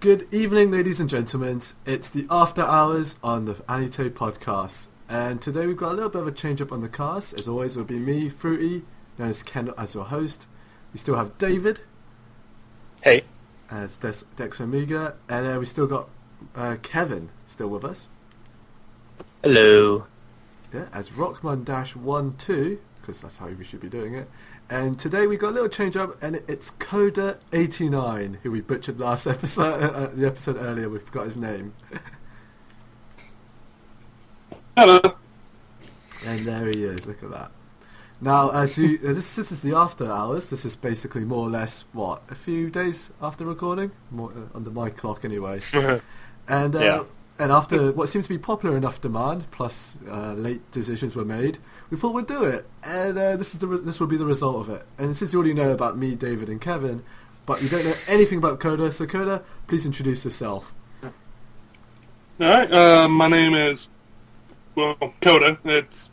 Good evening, ladies and gentlemen. It's the After Hours on the Ani-Tay podcast. And today we've got a little bit of a change up on the cast. As always, it will be me, Fruity, known as Ken, as your host. We still have David. Hey. As Dex Omega. And we still got Kevin still with us. Hello. Yeah, as Rockman-12, because that's how we should be doing it. And today we got a little change up, and it's Koda 89, who we butchered last episode, the episode earlier. We forgot his name. Hello. And there he is. Look at that. Now, as you, this is the after hours. This is basically more or less a few days after recording, more under my clock anyway. And Yeah. And after what seems to be popular enough demand, plus late decisions were made, we thought we'd do it. And this will be the result of it. And since you already know about me, David, and Kevin, but you don't know anything about Koda, so Koda, please introduce yourself. Alright, my name is, Koda. It's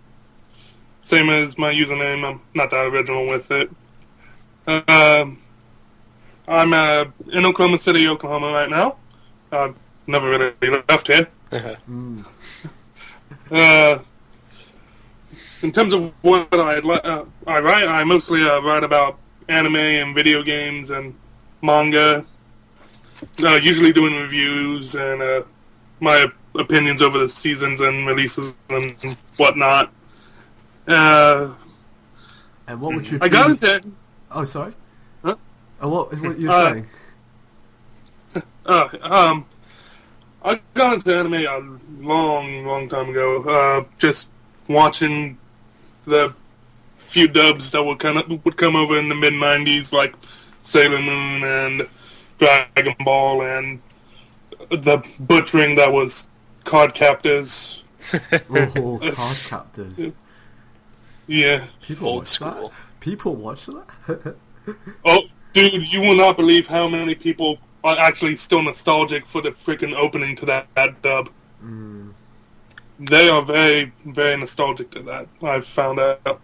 same as my username. I'm not that original with it. I'm in Oklahoma City, Oklahoma right now. I've never really left here. In terms of what I write, I mostly write about anime and video games and manga. Usually doing reviews and my opinions over the seasons and releases and whatnot. And what would you? I got into. Oh, sorry. Huh? What you're saying? I got into anime a long time ago. Just watching the few dubs that would come over in the mid '90s, like Sailor Moon and Dragon Ball, and the butchering that was Card Captors. Oh, Card Captors. Yeah. People Old watch school. that? People watch that? Oh, dude, you will not believe how many people are actually still nostalgic for the freaking opening to that dub. Mm. They are very, very nostalgic to that. I've found out.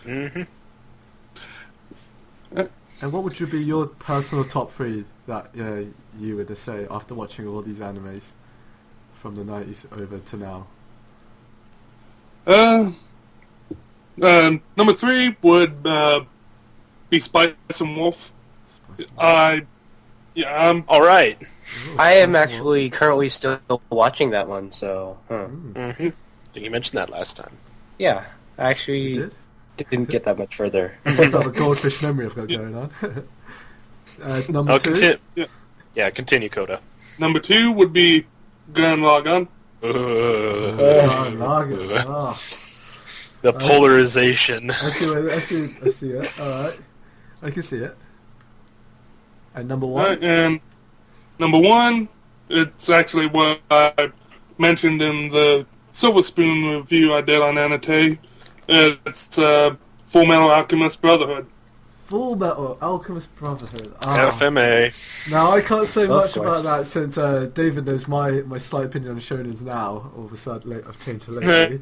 Mm-hmm. And what would you be your personal top three that you would say after watching all these animes from the 90s over to now? Number 3 would be Spice and Wolf. I'm All right. Ooh, I am Spice actually currently still watching that one, so... Wolf. Mm-hmm. I think you mentioned that last time. Yeah, I You actually did? didn't get that much further. What about the goldfish memory I've got going on? Number 2? Yeah, continue, Koda. Number 2 would be Gurren Lagann. Oh, Lager. Oh. The polarization. I see it. Alright. I can see it. And number 1? And number 1, it's actually what I mentioned in the Silver Spoon review I did on Ani-Tay. It's Full Metal Alchemist Brotherhood. Full Metal Alchemist Brotherhood. FMA. Now, I can't say Of much course. about that since David knows my slight opinion on shonens now. All of a sudden, I've changed it lately.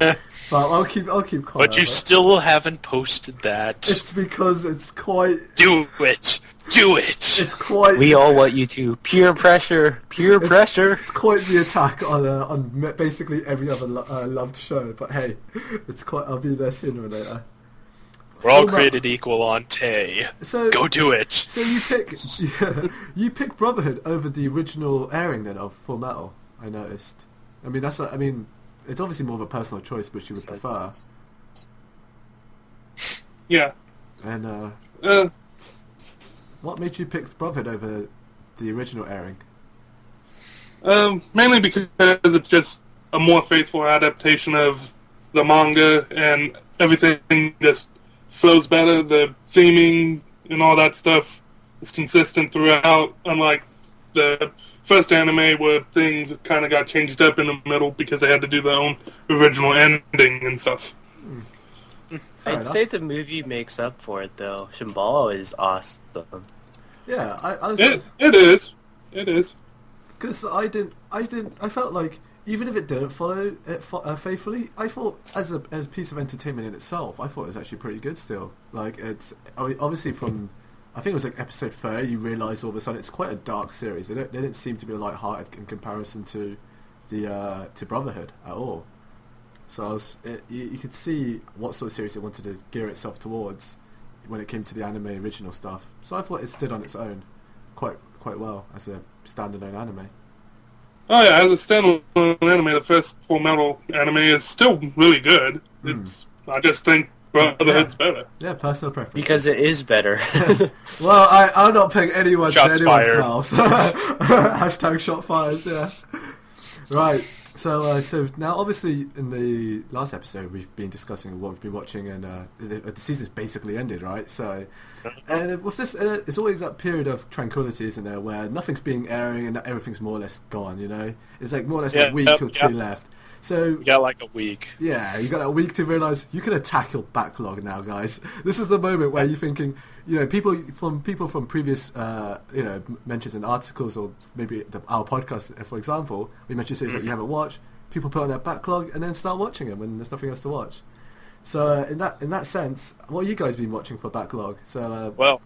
But I'll keep quiet. But you still haven't posted that. It's because it's quite... Do it. Do it. It's quite... We all want you to. Peer pressure. Peer pressure. It's quite the attack on basically every other loved show. But hey, it's quite... I'll be there sooner or later. We're all Full Metal- created equal on Tay. So, Go do it. So you pick Brotherhood over the original airing then of Full Metal. I noticed. I mean it's obviously more of a personal choice, which you would prefer. Yeah. And Uh, what made you pick Brotherhood over the original airing? mainly because it's just a more faithful adaptation of the manga, and everything just flows better. The theming and all that stuff is consistent throughout, unlike the first anime where things kind of got changed up in the middle because they had to do their own original ending and stuff. Fair I'd enough. say the movie makes up for it, though. Shambhala is awesome. Yeah, I was It is. because I felt like even if it didn't follow it faithfully, I thought as a piece of entertainment in itself, I thought it was actually pretty good still. Like it's obviously from I think it was like episode 30, you realise all of a sudden it's quite a dark series. They didn't seem to be light-hearted in comparison to the to Brotherhood at all. So you could see what sort of series it wanted to gear itself towards when it came to the anime original stuff. So I thought it stood on its own quite well as a standalone anime. Oh yeah, as a standalone anime, the first Full Metal anime is still really good. I just think Brotherhood's better. Yeah, personal preference. Because it is better. Well, I'm not putting anyone's Shots fired. mouths. Hashtag shot fires, yeah. Right, so now obviously in the last episode we've been discussing what we've been watching, and the season's basically ended, right? So, and with this, it's always that period of tranquility, isn't there, where nothing's being airing and everything's more or less gone, you know? It's like more or less a week or two left. So You got like a week. yeah, you got that week to realise you can attack your backlog now, guys. This is the moment where you're thinking, you know, people from previous, you know, mentions in articles or maybe our podcast, for example, we mention series that you haven't watched. People put on their backlog and then start watching them when there's nothing else to watch. So in that sense, what have you guys been watching for backlog? So Well,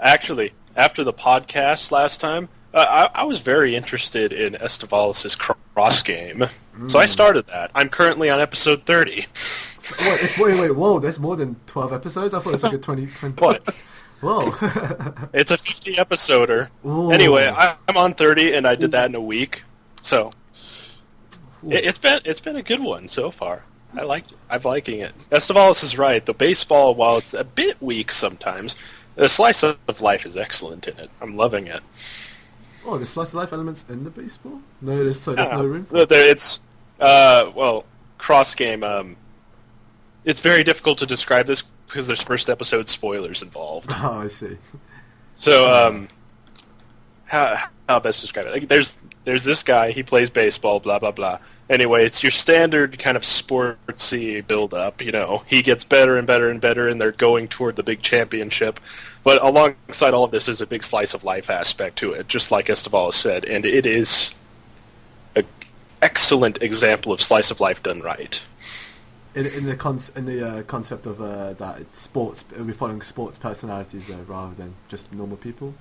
actually, after the podcast last time, I was very interested in Estevalis' cross game. So I started that. I'm currently on episode 30. wait, whoa, there's more than 12 episodes? I thought it was like a 20. What? Whoa. It's a 50-episoder. Ooh. Anyway, I'm on 30, and I did that in a week. So it's been a good one so far. I'm liking it. Estevalis is right. The baseball, while it's a bit weak sometimes, the slice of life is excellent in it. I'm loving it. Oh, there's slice of life elements in the baseball? No, there's no room for it. It's cross game. It's very difficult to describe this because there's first episode spoilers involved. Oh, I see. So how best describe it? Like, there's this guy. He plays baseball. Blah blah blah. Anyway, it's your standard kind of sportsy build-up. You know, he gets better and better and better, and they're going toward the big championship. But alongside all of this is a big slice of life aspect to it, just like Estevalis said, and it is an excellent example of slice of life done right. In the concept of that sports, we're following sports personalities rather than just normal people.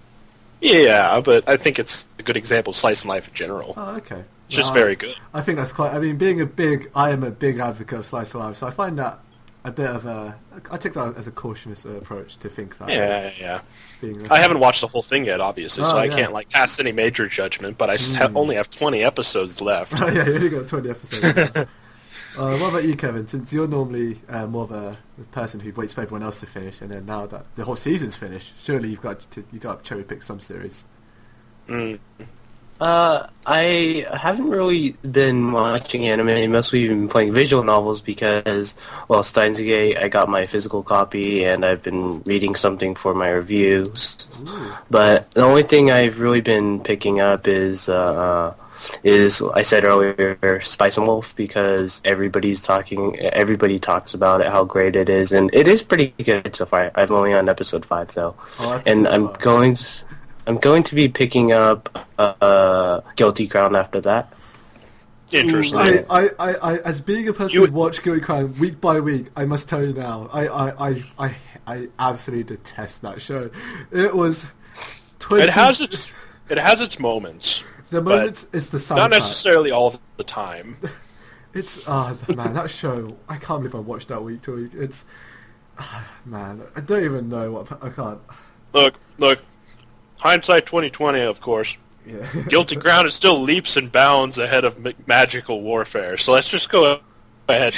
Yeah, but I think it's a good example of slice of life in general. Oh, okay. It's just very good. I think that's quite. I mean, I am a big advocate of slice of life, so I find that a bit of a. I take that as a cautious approach to think that. Yeah. I haven't watched the whole thing yet, obviously, so I can't cast any major judgment. But I only have 20 episodes left. Yeah, you only got 20 episodes. What about you, Kevin? Since you're normally more of a person who waits for everyone else to finish, and then now that the whole season's finished, surely you've got to cherry pick some series. I haven't really been watching anime, mostly been playing visual novels because, well, Steins Gate, I got my physical copy, and I've been reading something for my reviews. Ooh. But the only thing I've really been picking up is I said earlier, Spice and Wolf, because everybody talks about it, how great it is, and it is pretty good so far. I'm only on episode 5 though, and I'm going to be picking up Guilty Crown after that. Interesting. I as being a person who watched Guilty Crown week by week, I must tell you now, I absolutely detest that show. It was 20... It has its moments. The moments is the soundtrack. Not necessarily all of the time. It's man, that show. I can't believe I watched that week to week. It's man, I don't even know what I can't. Look. Hindsight 2020, of course. Yeah. Guilty Crown is still leaps and bounds ahead of magical warfare. So let's just go ahead.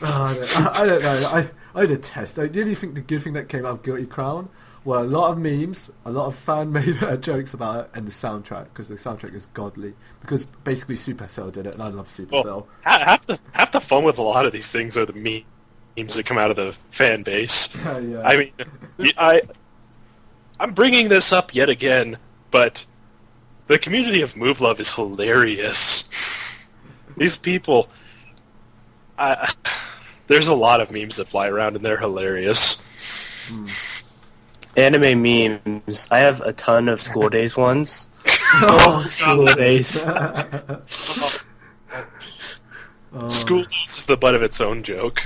I don't know. I detest. I really think the good thing that came out of Guilty Crown were a lot of memes, a lot of fan-made jokes about it, and the soundtrack, because the soundtrack is godly. Because basically Supercell did it, and I love Supercell. Well, half the fun with a lot of these things are the memes that come out of the fan base. Yeah. I mean, I'm bringing this up yet again, but the community of Move Love is hilarious. These people, there's a lot of memes that fly around, and they're hilarious. Anime memes. I have a ton of School Days ones. School Days. School Days is the butt of its own joke.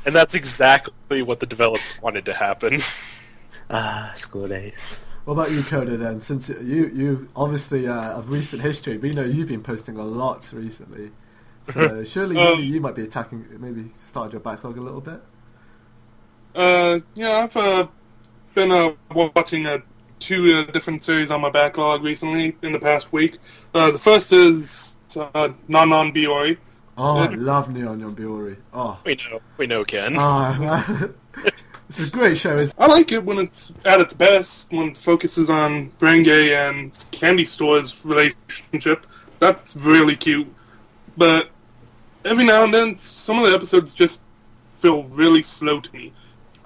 And that's exactly what the developer wanted to happen. School days. What about you, Koda, then? Since you obviously of recent history, we know you've been posting a lot recently. So surely maybe you might be maybe started your backlog a little bit? Yeah, I've been watching two different series on my backlog recently in the past week. The first is Non Biori. Oh, I love Neon Biori. Oh, we know, Ken. oh it's a great show. I like it when it's at its best, when it focuses on Renge and Candy Store's relationship. That's really cute. But every now and then, some of the episodes just feel really slow to me.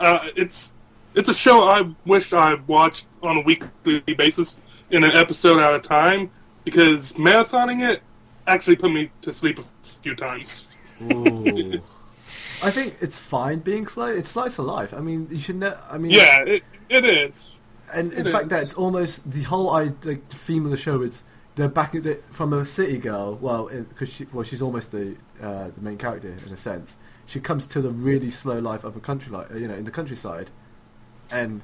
It's a show I wish I watched on a weekly basis in an episode at a time, because marathoning it actually put me to sleep a few times. Ooh. I think it's fine being slow. It's slice of life. I mean, you should yeah, it is. And in fact, that's almost the whole the theme of the show is they're back from a city girl. Well, because she's almost the main character in a sense. She comes to the really slow life of a country, in the countryside. And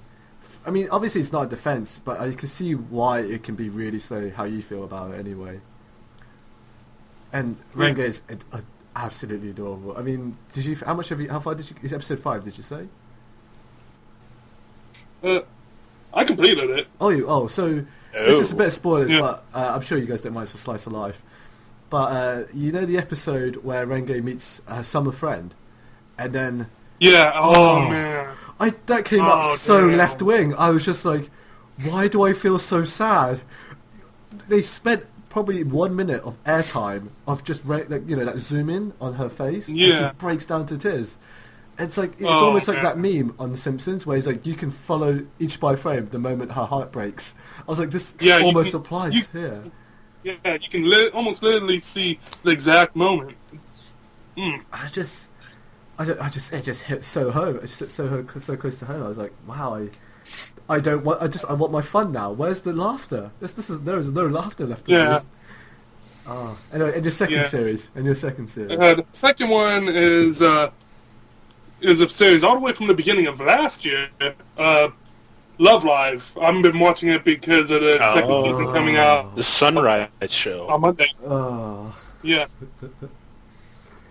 I mean, obviously it's not a defense, but I can see why it can be really slow. How you feel about it, anyway. And Renge is absolutely adorable. I mean, how far did you? It's episode 5, did you say? I completed it. So this is a bit of spoilers, but I'm sure you guys don't mind. It's a slice of life. But you know the episode where Renge meets her summer friend, and then man, that came up so left wing. I was just like, why do I feel so sad? They spent probably 1 minute of airtime of just that zoom in on her face, and she breaks down to tears. It's like it's almost like that meme on The Simpsons where he's like, you can follow each by frame the moment her heart breaks. I was like, this almost applies here. Yeah, you can almost literally see the exact moment. It just hit so home. It just hit so close to home. I was like, wow. I want my fun now. Where's the laughter? There is no laughter left. Yeah. Anyway, in your second series. The second one is a series all the way from the beginning of last year. Love Live. I've been watching it because of the second season coming out. The Sunrise show on Monday. Yeah.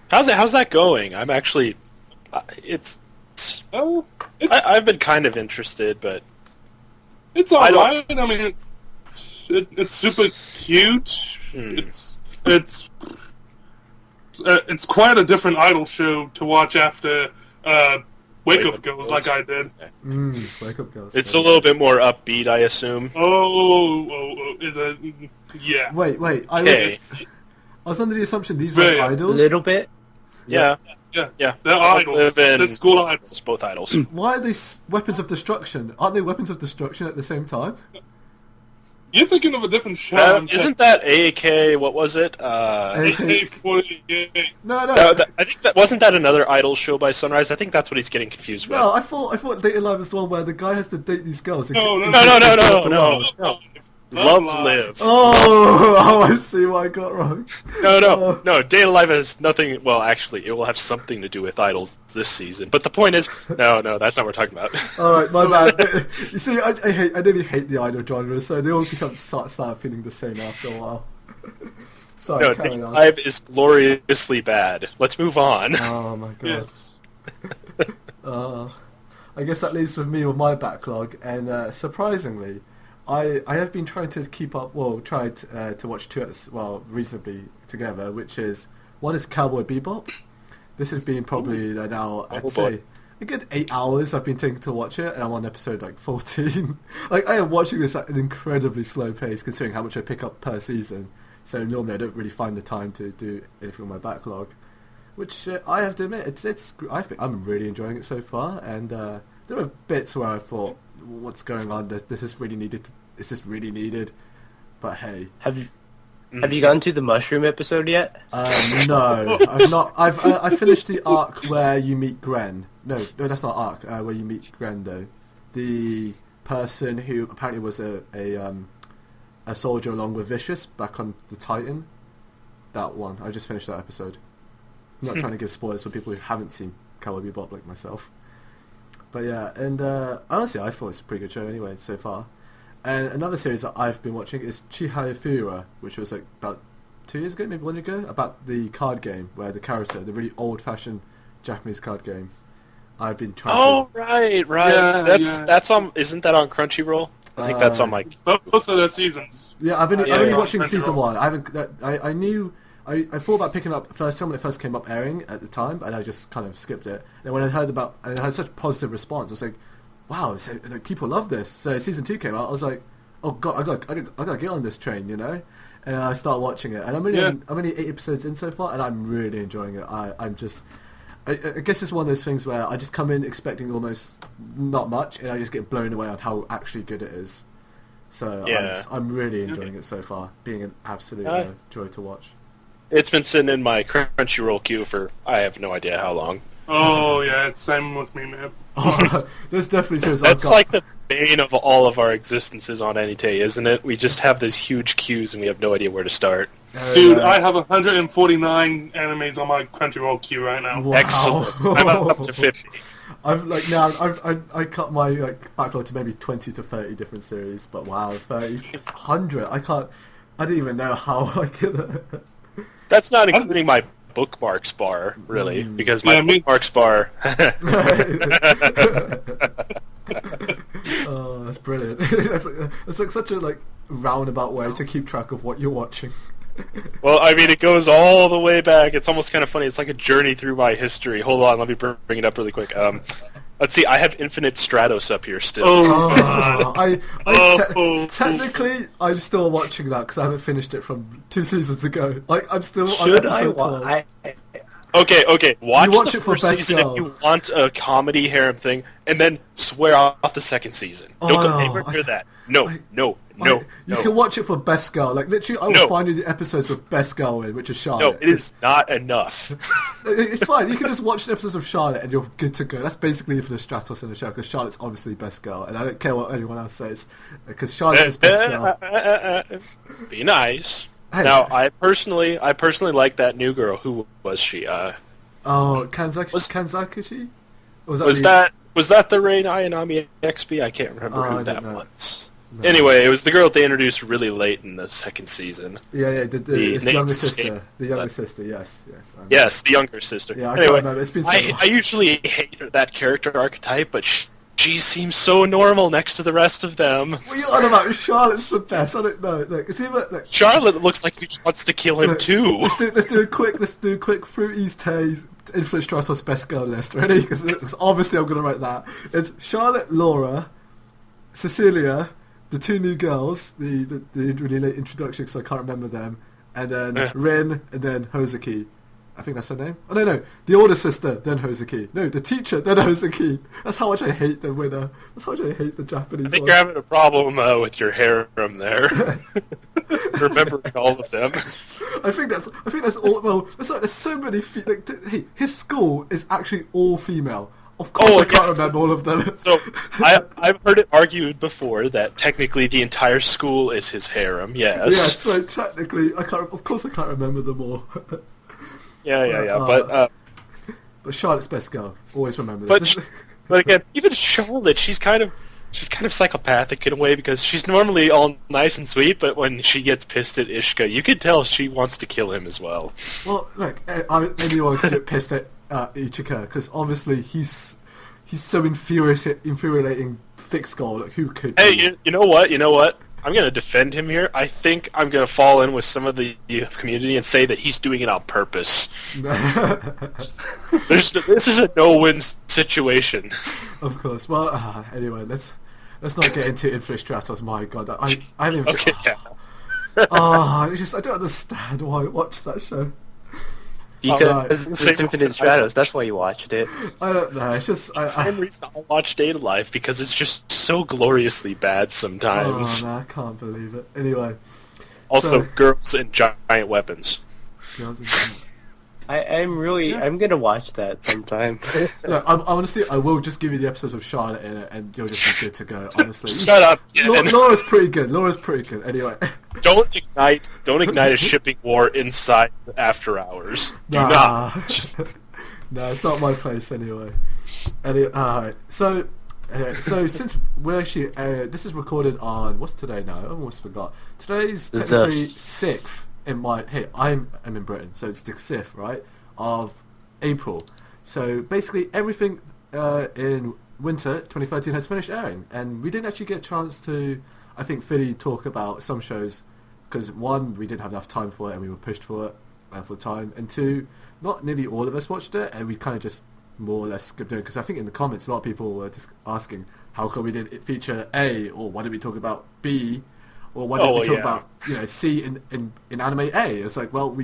How's that going? I'm actually, I've been kind of interested, but it's alright. I mean, it's super cute. It's quite a different idol show to watch after Wake Up Girls, like I did. Wake Up Girls. It's a little bit more upbeat, I assume. Yeah. Wait. I was under the assumption these were idols. A little bit. Yeah. They're idols. They're school idols. Both idols. Why are they weapons of destruction? Aren't they weapons of destruction at the same time? You're thinking of a different show. Isn't that AK? What was it? AK-48. No. I think that wasn't that another idol show by Sunrise. I think that's what he's getting confused with. No, I thought Date Alive was the one where the guy has to date these girls. No. Love Live. Oh, I see what I got wrong. No. Date Alive has nothing. Well, actually, it will have something to do with idols this season. But the point is, no, that's not what we're talking about. All right, my bad. You see, I really hate the idol genre, so they all start feeling the same after a while. Sorry, Date Alive is gloriously bad. Let's move on. Oh my god. Yes. I guess that leaves with me with my backlog, and surprisingly, I have been trying to keep up. Well, tried to watch two reasonably together. Which is one is Cowboy Bebop. This has been probably now I'd say a good 8 hours I've been taking to watch it, and I'm on episode 14. I am watching this at an incredibly slow pace considering how much I pick up per season. So normally I don't really find the time to do anything on my backlog, which I have to admit I think I'm really enjoying it so far. And there were bits where I thought, what's going on? This is really needed. Is this really needed? But hey, have you gotten to the mushroom episode yet? No, I've not. I finished the arc where you meet Gren. No, that's not arc. Where you meet Gren though, the person who apparently was a soldier along with Vicious back on the Titan. That one. I just finished that episode. I'm not trying to give spoilers for people who haven't seen Cowboy Bebop like myself. But yeah, and honestly, I thought it's a pretty good show anyway so far. And another series that I've been watching is Chihaya Fura, which was like about 2 years ago, maybe 1 year ago, about the card game where the character, the really old-fashioned Japanese card game. I've been trying. Oh, right. Yeah, that's on. Isn't that on Crunchyroll? I think that's on my. Both of the seasons. Yeah, I'm only yeah. watching Crunchyroll. season 1. I haven't. I knew. I thought about picking up the first time when it first came up airing at the time, and I just kind of skipped it. And when I heard about, and I had such positive response, I was like, "Wow, so, like, people love this." So season 2 came out. I was like, "Oh God, I got to get on this train," you know. And I start watching it, and I'm only 8 episodes in so far, and I'm really enjoying it. I'm just. I guess it's one of those things where I just come in expecting almost not much, and I just get blown away on how actually good it is. So Yeah. I'm really enjoying it so far, being an absolute joy to watch. It's been sitting in my Crunchyroll queue for I have no idea how long. Oh yeah, it's same with me, man. Oh, there's definitely shows I've That's got. like the bane of all of our existences on Ani-Tay, isn't it? We just have these huge queues and we have no idea where to start. Dude, I have 149 animes on my Crunchyroll queue right now. Wow. Excellent. I'm up to 50. I've like now I cut my like backlog to maybe 20 to 30 different series, but wow, 30, 100. I didn't even know how I could. That's not including my bookmarks bar, really, because my bookmarks bar... Oh, that's brilliant. That's like such a like roundabout way to keep track of what you're watching. Well, I mean, it goes all the way back. It's almost kind of funny. It's like a journey through my history. Hold on, let me bring it up really quick. Let's see, I have Infinite Stratos up here still. Technically, I'm still watching that because I haven't finished it from 2 seasons ago. Like, I'm still on Should episode 12. Okay. Watch watch the it for first Best season Girl. if you want a comedy harem thing, and then swear off the second season. Don't go anywhere near that. No. You can watch it for Best Girl. Like, literally, I will find you the episodes with Best Girl in, which is Charlotte. No, it is not enough. It's fine. You can just watch the episodes of Charlotte and you're good to go. That's basically for the Stratos in the show, because Charlotte's obviously Best Girl, and I don't care what anyone else says, because Charlotte is Best Girl. Be nice. Hey. Now, I personally like that new girl. Who was she? Kanzakishi? Or Was that the Rain Ayanami XB? I can't remember I who don't that know. was. No. Anyway, it was the girl they introduced really late in the second season. Yeah, it's the younger name's sister. escaped. The younger sister, yes. Yes, the younger sister. Yeah, I anyway, can't remember. It's been so long. I usually hate that character archetype, but she seems so normal next to the rest of them. What are you on about? Charlotte's the best. I don't know. Look, it's even like Charlotte looks like she wants to kill him too. Let's do a quick Fruities Tay's Influence Stratos Best Girl list. Ready? Because obviously I'm gonna write that. It's Charlotte, Laura, Cecilia, the 2 new girls, the really late introduction because I can't remember them, and then Rin, and then Hozuki. I think that's her name. Oh no, the older sister, then Hozuki. No, the teacher, then Hozuki. That's how much I hate the winner. That's how much I hate the Japanese. I think one. you're having a problem with your harem there. Remembering all of them. I think that's all. Well, there's so many. Hey, his school is actually all female. Of course, I can't remember all of them. So I've heard it argued before that technically the entire school is his harem. Yes. Yeah, so technically, Of course, I can't remember them all. Yeah. But Charlotte's Best Girl. Always remember this. But again, even Charlotte, she's kind of psychopathic in a way because she's normally all nice and sweet, but when she gets pissed at Ishika, you can tell she wants to kill him as well. Well, look, anyone could get pissed at Ichika because obviously he's so infuriating thick skull. Like, who could? Hey, you know what? I'm going to defend him here. I think I'm going to fall in with some of the community and say that he's doing it on purpose. This is a no-win situation. Of course. Well, anyway, let's not get into Influence Stratos. My God, I haven't even. Okay, yeah. I don't understand why I watched that show. Because it's Infinite Stratos, that's why you watched it. I don't know, it's just... Same reason I watch Data Life, because it's just so gloriously bad sometimes. Oh, man, I can't believe it. Anyway. Also, girls and giant weapons. Girls and giant... I'm gonna watch that sometime. Look, honestly, I will just give you the episodes of Charlotte in it, and you'll just be good to go, honestly. Shut up, Kevin. Laura's pretty good, Anyway. Don't ignite a shipping war inside After Hours. Do not. No, it's not my place anyway. Alright, so since we're actually this is recorded on what's today now? I almost forgot. Today's technically 6th in my I'm in Britain, so it's the 6th, right, of April. So basically everything in winter 2013 has finished airing, and we didn't actually get a chance to, I think, fully talk about some shows because one, we didn't have enough time for it and we were pushed for it for time, and two, not nearly all of us watched it, and we kind of just more or less skipped it because I think in the comments a lot of people were just asking how come we didn't feature A, or why did we talk about B, or why didn't we talk about C in anime A. It's like, well,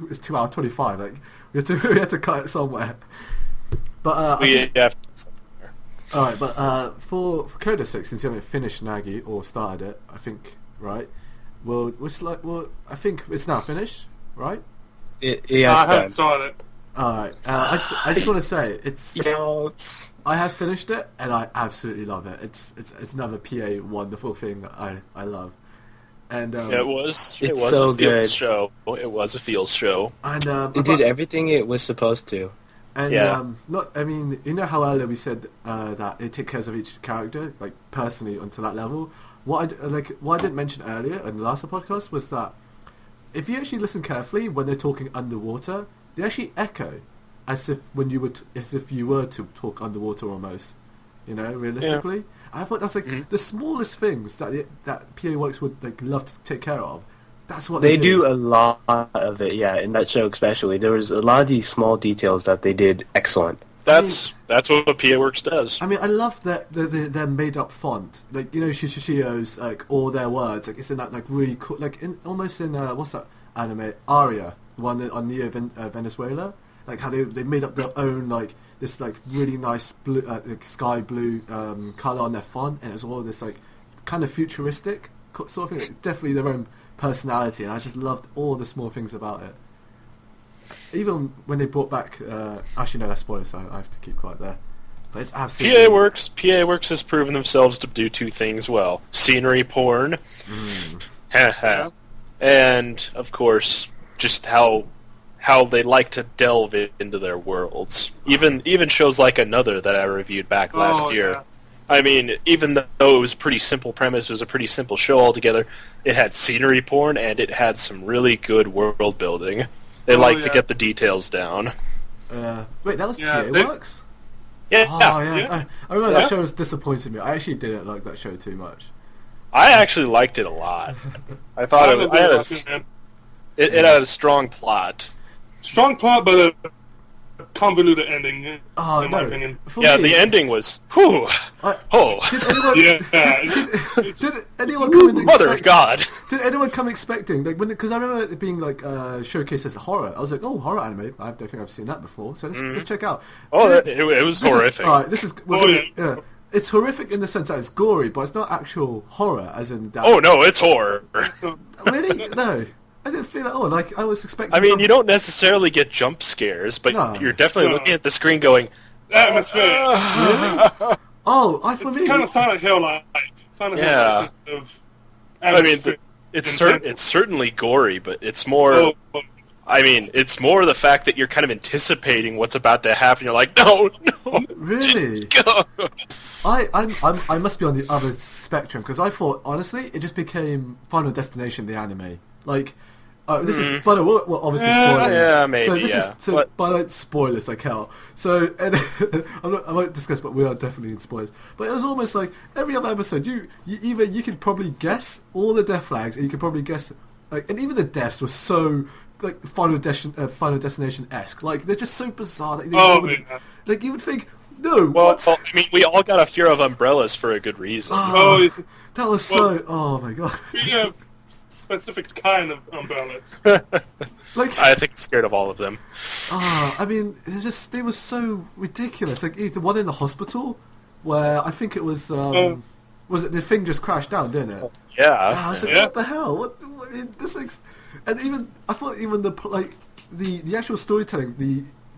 it's 2 hours 25, like we had to cut it somewhere. But alright, but for Koda 6, since you haven't finished Nagi or started it, I think, right? I think it's now finished, right? I haven't started it. Alright, I just want to say I have finished it and I absolutely love it. It's another PA wonderful thing that I love. And it was so a feels good. show. It was a feels show. And It did everything it was supposed to. And you know how earlier we said that it takes care of each character, like personally, onto that level. What I didn't mention earlier in the last podcast was that if you actually listen carefully when they're talking underwater, they actually echo as if you were to talk underwater almost. You know, realistically. Yeah. I thought that's like the smallest things that PA Works would like love to take care of. That's what they do a lot of it. Yeah, in that show especially, there was a lot of these small details that they did excellent. That's what PA Works does. I mean, I love that their made up font, like, you know, Shishio's, like, all their words, like, it's in that, like, really cool, like, almost in what's that anime, Aria, one on Neo Venezuela, like how they made up their own, like, this, like, really nice blue, like, sky blue color on their font, and it's all this, like, kind of futuristic sort of thing. It's definitely their own personality, and I just loved all the small things about it. Even when they brought back, actually no, that's spoilers, so I have to keep quiet there. But it's absolutely PA Works has proven themselves to do two things well: scenery porn, and of course, just how they like to delve into their worlds. Even shows like Another that I reviewed back last year. Yeah. I mean, even though it was a pretty simple premise, it was a pretty simple show altogether. It had scenery porn and it had some really good world building. They like to get the details down. Wait, that was PA Works? Yeah. Oh, yeah. I remember that show was disappointing me. I actually didn't like that show too much. I actually liked it a lot. I thought it had a strong plot. Strong plot, but a convoluted ending, in my opinion. The ending was, whew. Did anyone come in Mother of God. Did anyone come expecting, like, because I remember it being, like, showcased as a horror. I was like, oh, horror anime. I don't think I've seen that before, so let's check out. Oh, it was horrific. Alright, this is... It's horrific in the sense that it's gory, but it's not actual horror, as in that... Oh, no, it's horror. Really? No. I didn't feel at all. Like, I was expecting... I mean, you don't necessarily get jump scares, but you're definitely looking at the screen going... Atmosphere. Really? Oh, it's kind of Silent Hill-like. Silent Hill of atmosphere. I mean, it's certainly gory, but it's more... I mean, it's more the fact that you're kind of anticipating what's about to happen. You're like, no. Really? I must be on the other spectrum, because I thought, honestly, it just became Final Destination, the anime. Like... this is, but we're obviously spoiling. Yeah, maybe. So this is, but spoilers like hell. So, and I won't discuss, but we are definitely in spoilers. But it was almost like every other episode, you could probably guess all the death flags, and you could probably guess, like, and even the deaths were so like Final Destination-esque. Like, they're just so bizarre. Like you would think, no. Well, I mean, we all got a fear of umbrellas for a good reason. That was so. Oh my god. Specific kind of umbrellas. Like, I think I'm scared of all of them. I mean, they were so ridiculous. Like the one in the hospital, where I think it was the thing just crashed down, didn't it? Yeah. I was like, what the hell? I mean, this makes, and even I thought even the actual storytelling,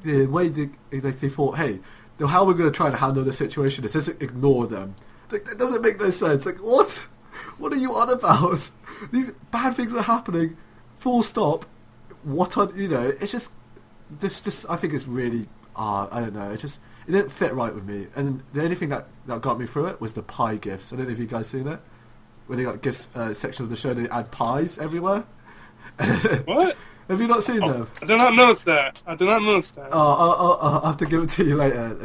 the way they thought, hey, how we're going to try to handle the situation is just ignore them. Like, that doesn't make no sense. Like, what? What are you on about? These bad things are happening. Full stop. It's just I think it's really. I don't know. It it didn't fit right with me. And the only thing that got me through it was the pie gifts. I don't know if you guys seen it. When they got gifts sections of the show, they add pies everywhere. What? Have you not seen them? I did not notice that. Oh, I'll have to give it to you later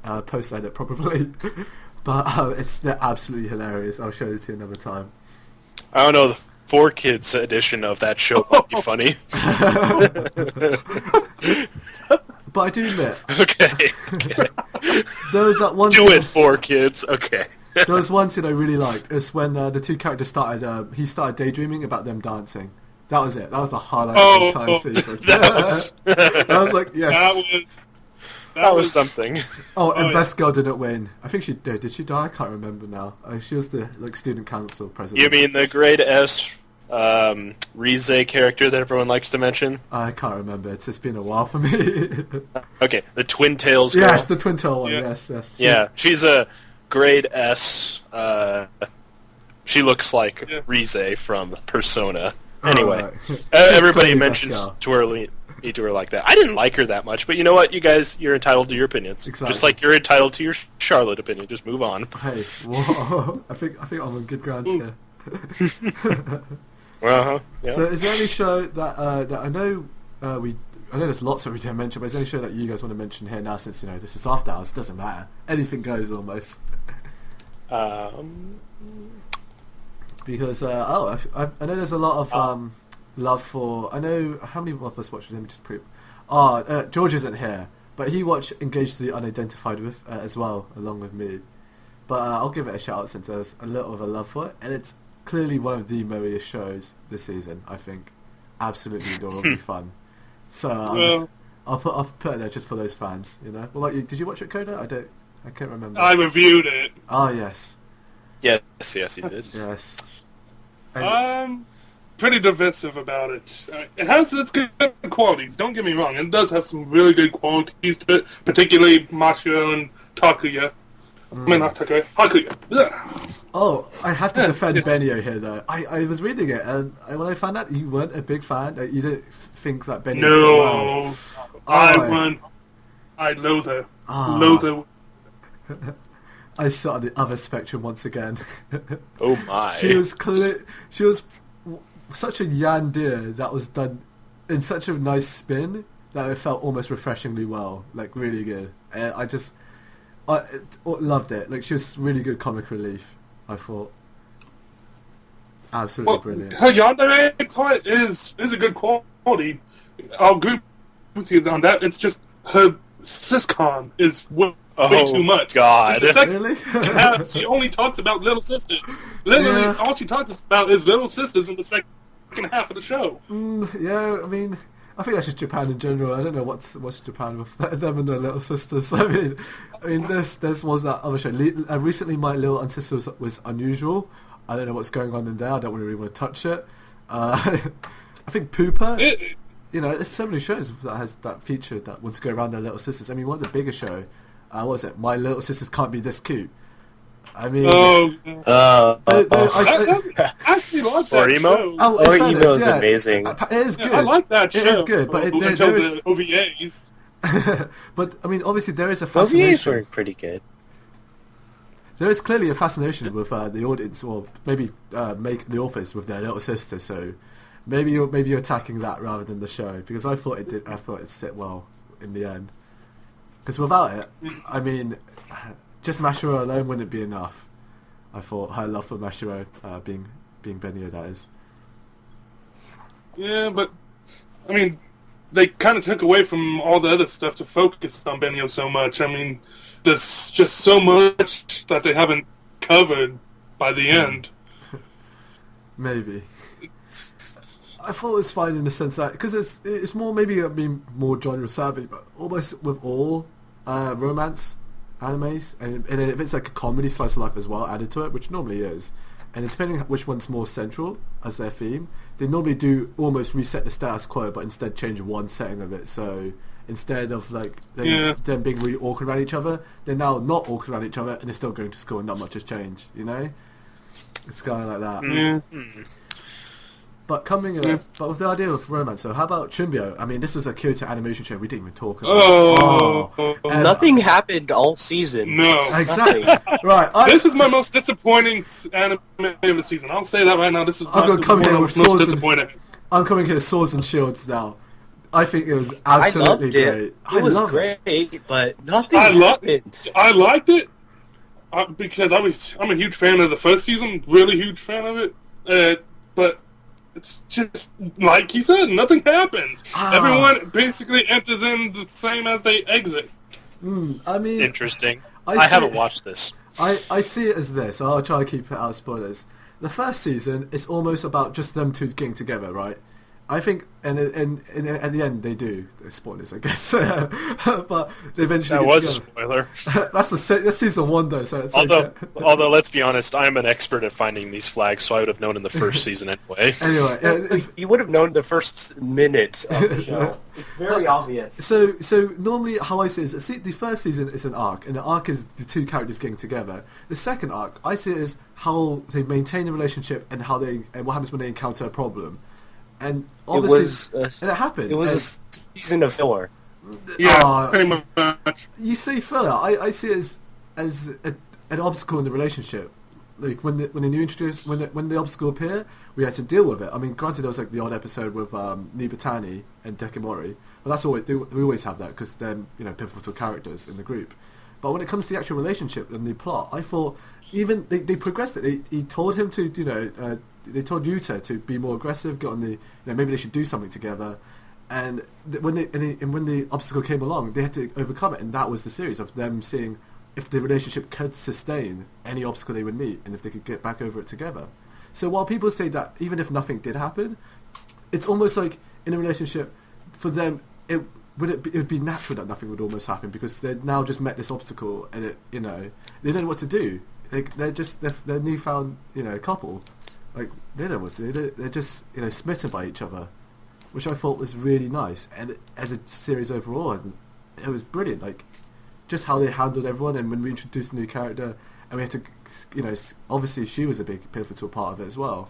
and post edit probably. But they're absolutely hilarious. I'll show it to you another time. I don't know. The 4Kids edition of that show might be funny. But I do admit. Okay. There was that one. Do it, 4Kids. Okay. There was one scene I really liked. It's when the two characters started. He started daydreaming about them dancing. That was it. That was the highlight of the entire season. I was like, yes. That was something. Oh, and Best Girl didn't win. I think she did. Did she die? I can't remember now. She was the student council president. You mean the grade S Rize character that everyone likes to mention? I can't remember. It's just been a while for me. Okay, the Twin Tails girl. Yes, the Twin Tail one. Yeah. Yes. Yeah, she's a grade S. She looks like Rize from Persona. Anyway, right. Everybody clearly mentions Best to her like that. I didn't like her that much, but you know what? You guys, you're entitled to your opinions. Exactly. Just like you're entitled to your Charlotte opinion. Just move on. Hey, whoa. I think I'm on good grounds here. Uh-huh. Yeah. So, is there any show that I know I know there's lots that we didn't mention, but is there any show that you guys want to mention here now? Since this is after hours, it doesn't matter. Anything goes almost. Because I know there's a lot of love for. I know how many of us watched. Let me just prove. George isn't here, but he watched Engaged to the Unidentified with as well, along with me. But I'll give it a shout out since there's a little of a love for it, and it's clearly one of the merriest shows this season. I think absolutely adorably fun. So I'll put it there just for those fans. What about you? Did you watch it, Koda? I can't remember. I reviewed it. Oh yes. Yes, he did. Yes. Pretty divisive about it. It has its good qualities, don't get me wrong. It does have some really good qualities to it, particularly Mashiro and Takuya. I mean, not Takuya, Hakuya. Ugh. Oh, I have to defend Benio here, though. I was reading it, and when I found out you weren't a big fan, you didn't think that Benio... No, well. I loathe her. Ah. Loathe her. I sat on the other spectrum once again. Oh my. She was such a yandere that was done in such a nice spin that it felt almost refreshingly well, like really good. I loved it. Like she was really good comic relief, I thought. Absolutely brilliant. Her yandere part is a good quality. I'll agree with you on that. It's just her siscon is way too much. God. Really? Half, she only talks about little sisters. Literally, all she talks about is little sisters in the second half of the show. Yeah, I mean, I think that's just Japan in general. I don't know what's Japan with them and their little sisters. I mean, this was that other show. Recently, My Little Sister was unusual. I don't know what's going on in there. I don't really want to touch it. I think Pooper. There's so many shows that feature that want to go around their little sisters. I mean, one of the bigger show, what was it? My Little Sisters Can't Be This Cute. I mean, I actually like that Emo? show. Emo is amazing. It is good. I like that show. It is good, but until the OVAs. But I mean, obviously, there is a OVAs fascination. were pretty good. There is clearly a fascination with the audience, or maybe make the authors with their little sister. So maybe you're attacking that rather than the show, because I thought it sit well in the end. Because without it, I mean, just Mashiro alone wouldn't be enough. I thought her love for Mashiro being Benio, that is. Yeah, but I mean, they kind of took away from all the other stuff to focus on Benio so much. I mean, there's just so much that they haven't covered by the end. Maybe. I thought it was fine in the sense that because it's more maybe being more genre savvy, but almost with all romance animes, and if it's like a comedy slice of life as well added to it, which normally is, and depending on which one's more central as their theme, they normally do almost reset the status quo, but instead change one setting of it. So instead of like them being really awkward around each other, they're now not awkward around each other, and they're still going to school, and not much has changed. It's kind of like that. Mm. But but with the idea of romance, so how about Chumbio? I mean, this was a Kyoto animation show. We didn't even talk about. Oh, nothing happened all season. no. Exactly. Right. This is my most disappointing anime of the season. I'll say that right now. This is I'm gonna come here with most swords disappointing. I'm coming here swords and shields now. I think it was absolutely great. It was great, but nothing happened. I liked it because I'm a huge fan of the first season. Really huge fan of it. But it's just like he said, nothing happens. Everyone basically enters in the same as they exit. I mean, interesting. I haven't watched this. I see it as this. I'll try to keep it out of spoilers. The first season is almost about just them two getting together, right? I think, and at the end they do. Spoilers, I guess. But they eventually. That was a spoiler. That's season 1 though. So it's although let's be honest, I'm an expert at finding these flags, so I would have known in the first season anyway. Anyway, you would have known the first minute of the show. It's very obvious. So normally how I see it is, the first season is an arc, and the arc is the two characters getting together. The second arc, I see it as how they maintain a relationship and what happens when they encounter a problem. And obviously, and it happened. It was a season of filler. Yeah, pretty much. You see filler. I see it as an obstacle in the relationship. Like when the obstacle appeared, we had to deal with it. I mean, granted, there was like the odd episode with Nibatani and Dekimori, but that's always we always have that because they're pivotal characters in the group. But when it comes to the actual relationship and the plot, I thought even they progressed it. He told him to they told Yuta to be more aggressive, get on the maybe they should do something together. And when the obstacle came along, they had to overcome it, and that was the series of them seeing if the relationship could sustain any obstacle they would meet, and if they could get back over it together. So while people say that even if nothing did happen, it's almost like in a relationship, for them it would be natural that nothing would almost happen because they've now just met this obstacle, and they don't know what to do. They're newfound couple. Like they don't know what to do. They're just smitten by each other, which I thought was really nice. And as a series overall, it was brilliant. Like just how they handled everyone, and when we introduced a new character, and we had to, obviously she was a big pivotal part of it as well,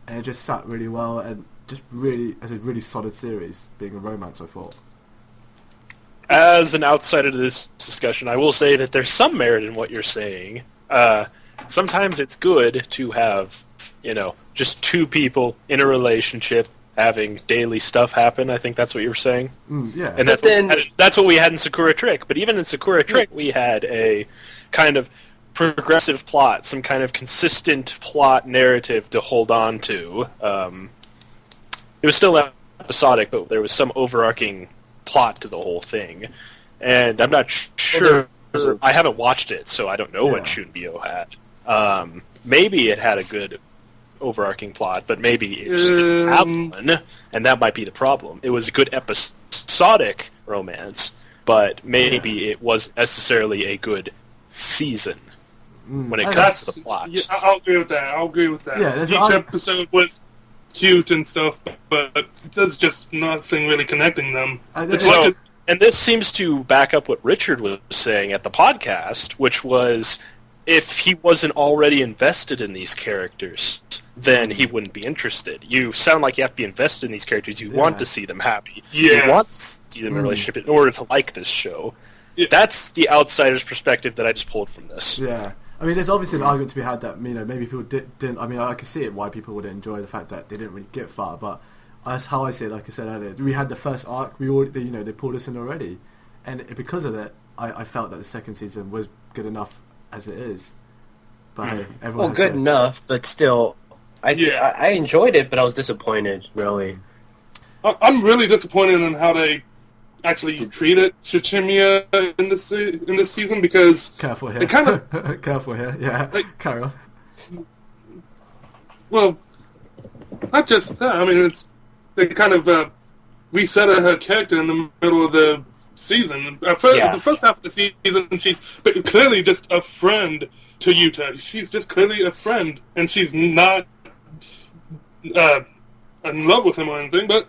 and it just sat really well, and just really as a really solid series, being a romance, I thought. As an outsider to this discussion, I will say that there's some merit in what you're saying. Sometimes it's good to have just two people in a relationship having daily stuff happen. I think that's what you were saying. Yeah. And that's what we had in Sakura Trick. But even in Sakura Trick, we had a kind of progressive plot, some kind of consistent plot narrative to hold on to. It was still episodic, but there was some overarching plot to the whole thing. And I'm not sure. I haven't watched it, so I don't know what Shunbyo had. Maybe it had a good overarching plot, but maybe it just didn't have one, and that might be the problem. It was a good episodic romance, but maybe it wasn't necessarily a good season when it comes to the plot. Yeah, I'll agree with that. Yeah, each episode was cute and stuff, but there's just nothing really connecting them. And this seems to back up what Richard was saying at the podcast, which was if he wasn't already invested in these characters, then he wouldn't be interested. You sound like you have to be invested in these characters. You want to see them happy. Yes. You want to see them in a relationship in order to like this show. Yeah. That's the outsider's perspective that I just pulled from this. Yeah. I mean, there's obviously an argument to be had that, maybe people didn't... I mean, I can see it why people wouldn't enjoy the fact that they didn't really get far, but that's how I see it, like I said earlier. We had the first arc, they pulled us in already, and because of that, I felt that the second season was good enough as it is. But hey, everyone good enough, but still, I enjoyed it, but I was disappointed, really. I'm really disappointed in how they actually treated Shichimiya in this season because careful here. It kind of careful here. Yeah, carry on. Well, not just that. I mean, they kind of reset her character in the middle of the season. The first half of the season, she's clearly just a friend to Yuta. She's just clearly a friend, and she's not in love with him or anything. But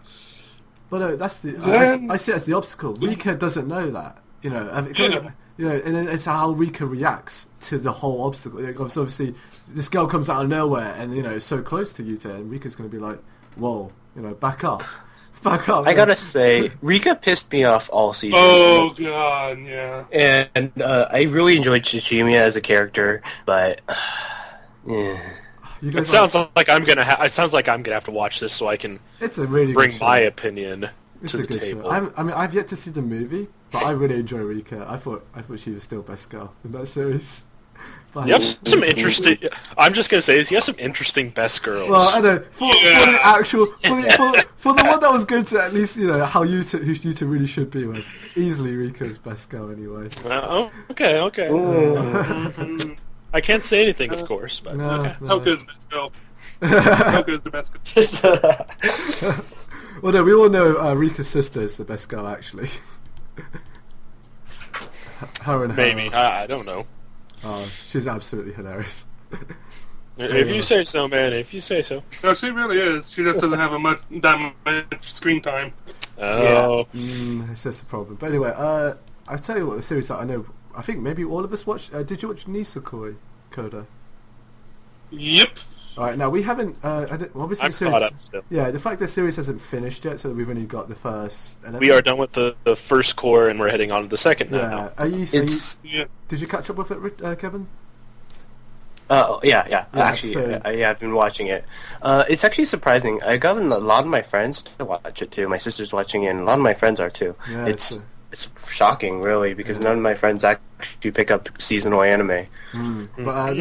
no, that's I see it as the obstacle. Rika doesn't know that, and then it's how Rika reacts to the whole obstacle. Obviously, this girl comes out of nowhere and is so close to Yuta, and Rika's going to be like, whoa, back up. Back up. I gotta say, Rika pissed me off all season. Oh god, yeah. And I really enjoyed Shichimiya as a character, but yeah. You It guys sounds like I'm gonna. It sounds like I'm gonna have to watch this so I can it's a really bring good my show. opinion It's to a the good table. show. I mean, I've yet to see the movie, but I really enjoy Rika. I thought she was still best girl in that series. But You have some interesting. I'm just gonna say this. You have some interesting best girls. Well, I know for the actual for the one that was good to at least how who Yuta really should be with. Easily Rika's best girl anyway. Okay. I can't say anything, of course, but No, okay. no. Toka's best girl. Toka's the best girl. Well, no, we all know Rika's sister is the best girl actually. Her and Maybe. her. I don't know. Oh, she's absolutely hilarious. If you say so, man. If you say so. No, she really is. She just doesn't have that much screen time. Oh. It's just a problem. But anyway, I'll tell you what the series that I know. I think maybe all of us watched. Did you watch Nisukoi, Koda? Yep. All right, now we haven't. Obviously, I'm the series. caught up still. Yeah, the fact the series hasn't finished yet, so we've only got the first. 11. We are done with the first core, and we're heading on to the second Yeah. now. Yeah. Did you catch up with it, Kevin? Yeah. Yeah, Actually, so- I've been watching it. It's actually surprising. I got a lot of my friends to watch it too. My sister's watching it, and a lot of my friends are too. Yeah, It's shocking, really, because none of my friends actually pick up seasonal anime. But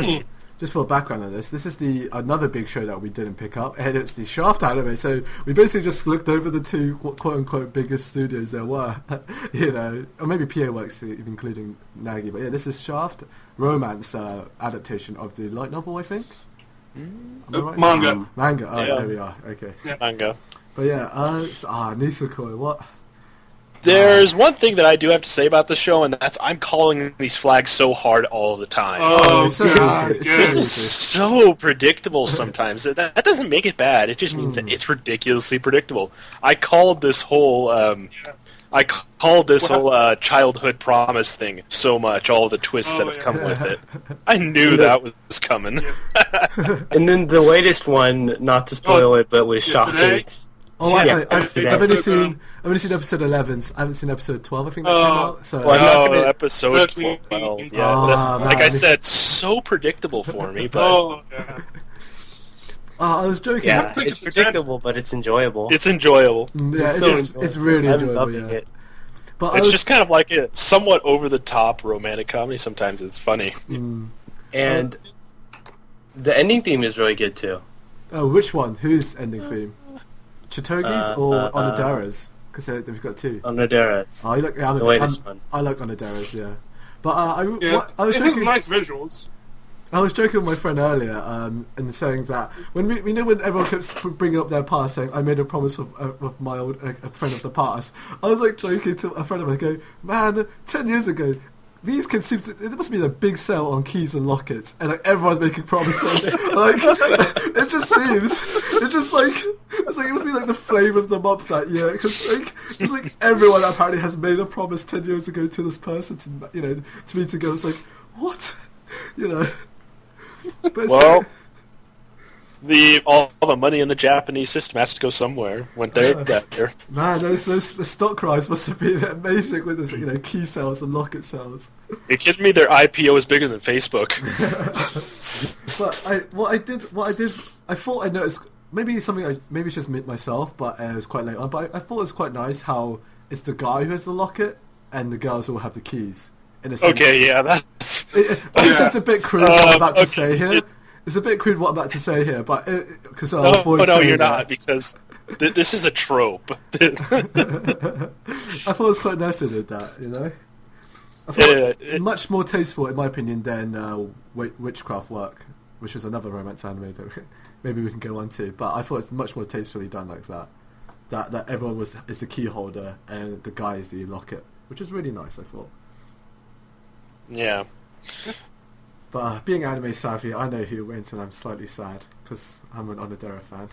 just for background on this is another big show that we didn't pick up, and it's the Shaft anime. So we basically just looked over the two quote-unquote biggest studios there were, or maybe PA Works, including Nagi. But yeah, this is Shaft romance adaptation of the light novel, I think. Am I right? Manga. Manga. Oh, Yeah. there we are. Okay. Manga. But yeah, Nisukoi. What? There's one thing that I do have to say about the show, and that's I'm calling these flags so hard all the time. Oh, it's so god. easy. It's This so is easy. so predictable sometimes. That doesn't make it bad. It just means that it's ridiculously predictable. I called this whole childhood promise thing so much, all the twists that have come with it. I knew that was coming. And then the latest one, not to spoil it, but was shocking. today? Oh, Yeah, I've yeah. only seen episode 11. I haven't seen episode 12. I think that came out. So Well, I'm not Oh, gonna- episode 12. Yeah, like I man. said, so predictable for me, but Oh, yeah. I was joking. Yeah, think it's it's predictable, but it's enjoyable. it's enjoyable. Yeah, so it's really I'm enjoyable. loving Yeah. it. But I It's was, just kind of like a somewhat over-the-top romantic comedy. Sometimes it's funny. And the ending theme is really good too. oh, which one? Whose ending theme? Chitogi's or Onodera's? Because they've got two. Onodera's. Oh, the latest one. I like Onodera's, yeah. But I was It has joking. nice visuals. I was joking with my friend earlier, and saying that when we know when everyone keeps bringing up their past, saying I made a promise with my old a friend of the past. I was like joking to a friend of mine, going, man, 10 years ago, these kids seem to. There must be a big sale on keys and lockets, and like everyone's making promises. Like it just seems, it's like it must be like the flame of the month that year, because like it's like everyone apparently has made a promise 10 years ago to this person to me to go. It's like what, But it's Well, all the money in the Japanese system has to go somewhere when they're there. man, the stock rise must have been amazing with this, key sales and locket sales. Are you kidding me? Their IPO is bigger than Facebook. But I thought I noticed maybe it's just myself, but it was quite late on. But I thought it was quite nice how it's the guy who has the locket and the girls all have the keys. In a sense. Okay, yeah, that's... It's a bit crude what I'm about to okay. say here. It's a bit crude what I'm about to say here, but because No, you're not, because this is a trope. I thought it was quite nice they did that, I thought much more tasteful, in my opinion, than Witchcraft Work, which was another romance anime that maybe we can go on to. But I thought it's much more tastefully done like that. That everyone is the key holder and the guy is the locket, which is really nice, I thought. Yeah. But being anime savvy, I know who wins, and I'm slightly sad because I'm an Onodera fan.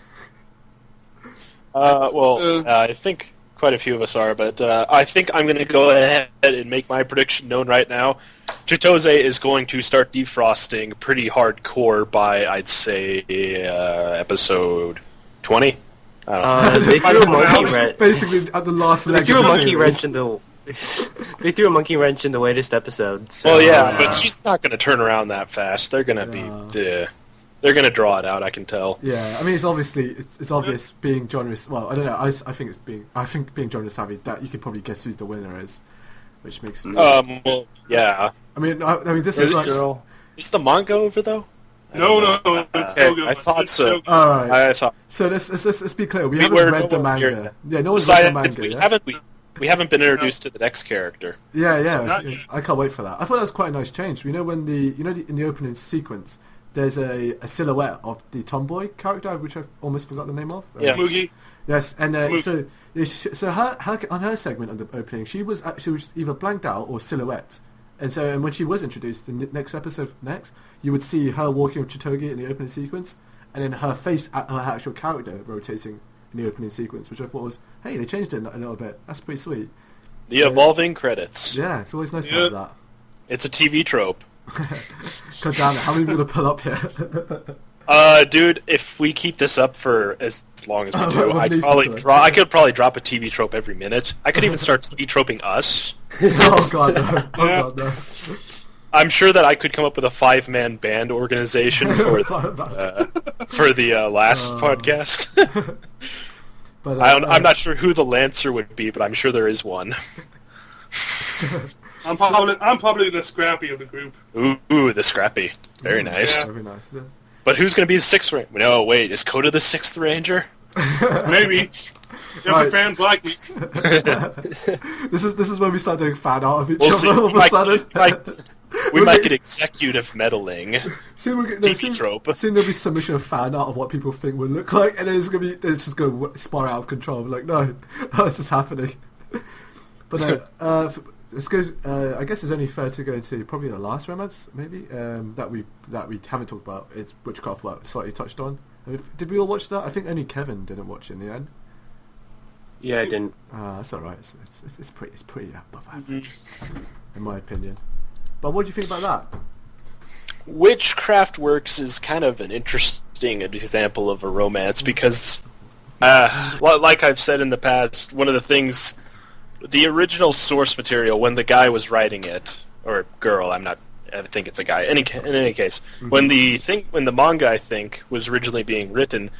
I think quite a few of us are, but I think I'm going to go ahead and make my prediction known right now. Chitose is going to start defrosting pretty hardcore by, I'd say, episode 20. I don't know. They threw a monkey wrench. Basically, at the last leg. They threw a of the monkey series. wrench in the. They threw a monkey wrench in the latest episode. So, Well, yeah, but she's not going to turn around that fast. They're going to Yeah. be... they're going to draw it out, I can tell. Yeah, I mean, it's obvious being genre. Well, I don't know. I think being genre savvy that you could probably guess who the winner is, which makes. Well, yeah. I mean, this is like. Girl. Is the manga over, though? No, it's still going. I thought It's so. still going. All right. I thought... So let's be clear. We We haven't were read the nowhere near manga. that. Yeah, no one's read the Besides, manga. we haven't been introduced to the next character. Yeah. Not yet. I can't wait for that. I thought that was quite a nice change. We know when in the opening sequence, there's a silhouette of the tomboy character, which I've almost forgot the name of. Yeah. Smoogie. Yes, and Smooth. so her on her segment of the opening, she was either blanked out or silhouette, and when she was introduced in the next episode, you would see her walking with Chitogi in the opening sequence, and then her face at her actual character rotating in the opening sequence, which I thought was, hey, they changed it a little bit. That's pretty sweet. The evolving credits. Yeah, it's always nice to Yeah. have that. It's a TV trope. God damn it, how many are we gonna pull up here? Dude, if we keep this up for as long as we do, Well, I could probably drop a TV trope every minute. I could even start TV troping us. Oh god, no. Oh Yeah. god, no. I'm sure that I could come up with a 5-man band organization for the last podcast. But, I'm not sure who the Lancer would be, but I'm sure there is one. I'm probably the scrappy of the group. Ooh, the Scrappy. Very nice. Very nice. Yeah. But who's going to be the 6th Ranger? No, wait, is Koda the 6th Ranger? Maybe. If Right. the fans like me. This is when we start doing fan art of each We'll other see. all of a sudden. We might get executive meddling. Soon we'll get, TV trope. Soon there'll be submission of fan art of what people think would look like, and then it's just going to spiral out of control. We're like, no, this is happening. But let's go. I guess it's only fair to go to probably the last romance, maybe that we haven't talked about. It's Witchcraft. What slightly touched on. I mean, did we all watch that? I think only Kevin didn't watch it in the end. Yeah, I didn't. That's all right. It's pretty above average, in my opinion. But what do you think about that? Witchcraft Works is kind of an interesting example of a romance because, like I've said in the past, one of the things, the original source material when the guy was writing it, or girl, I think it's a guy. In any case, when the manga I think was originally being written,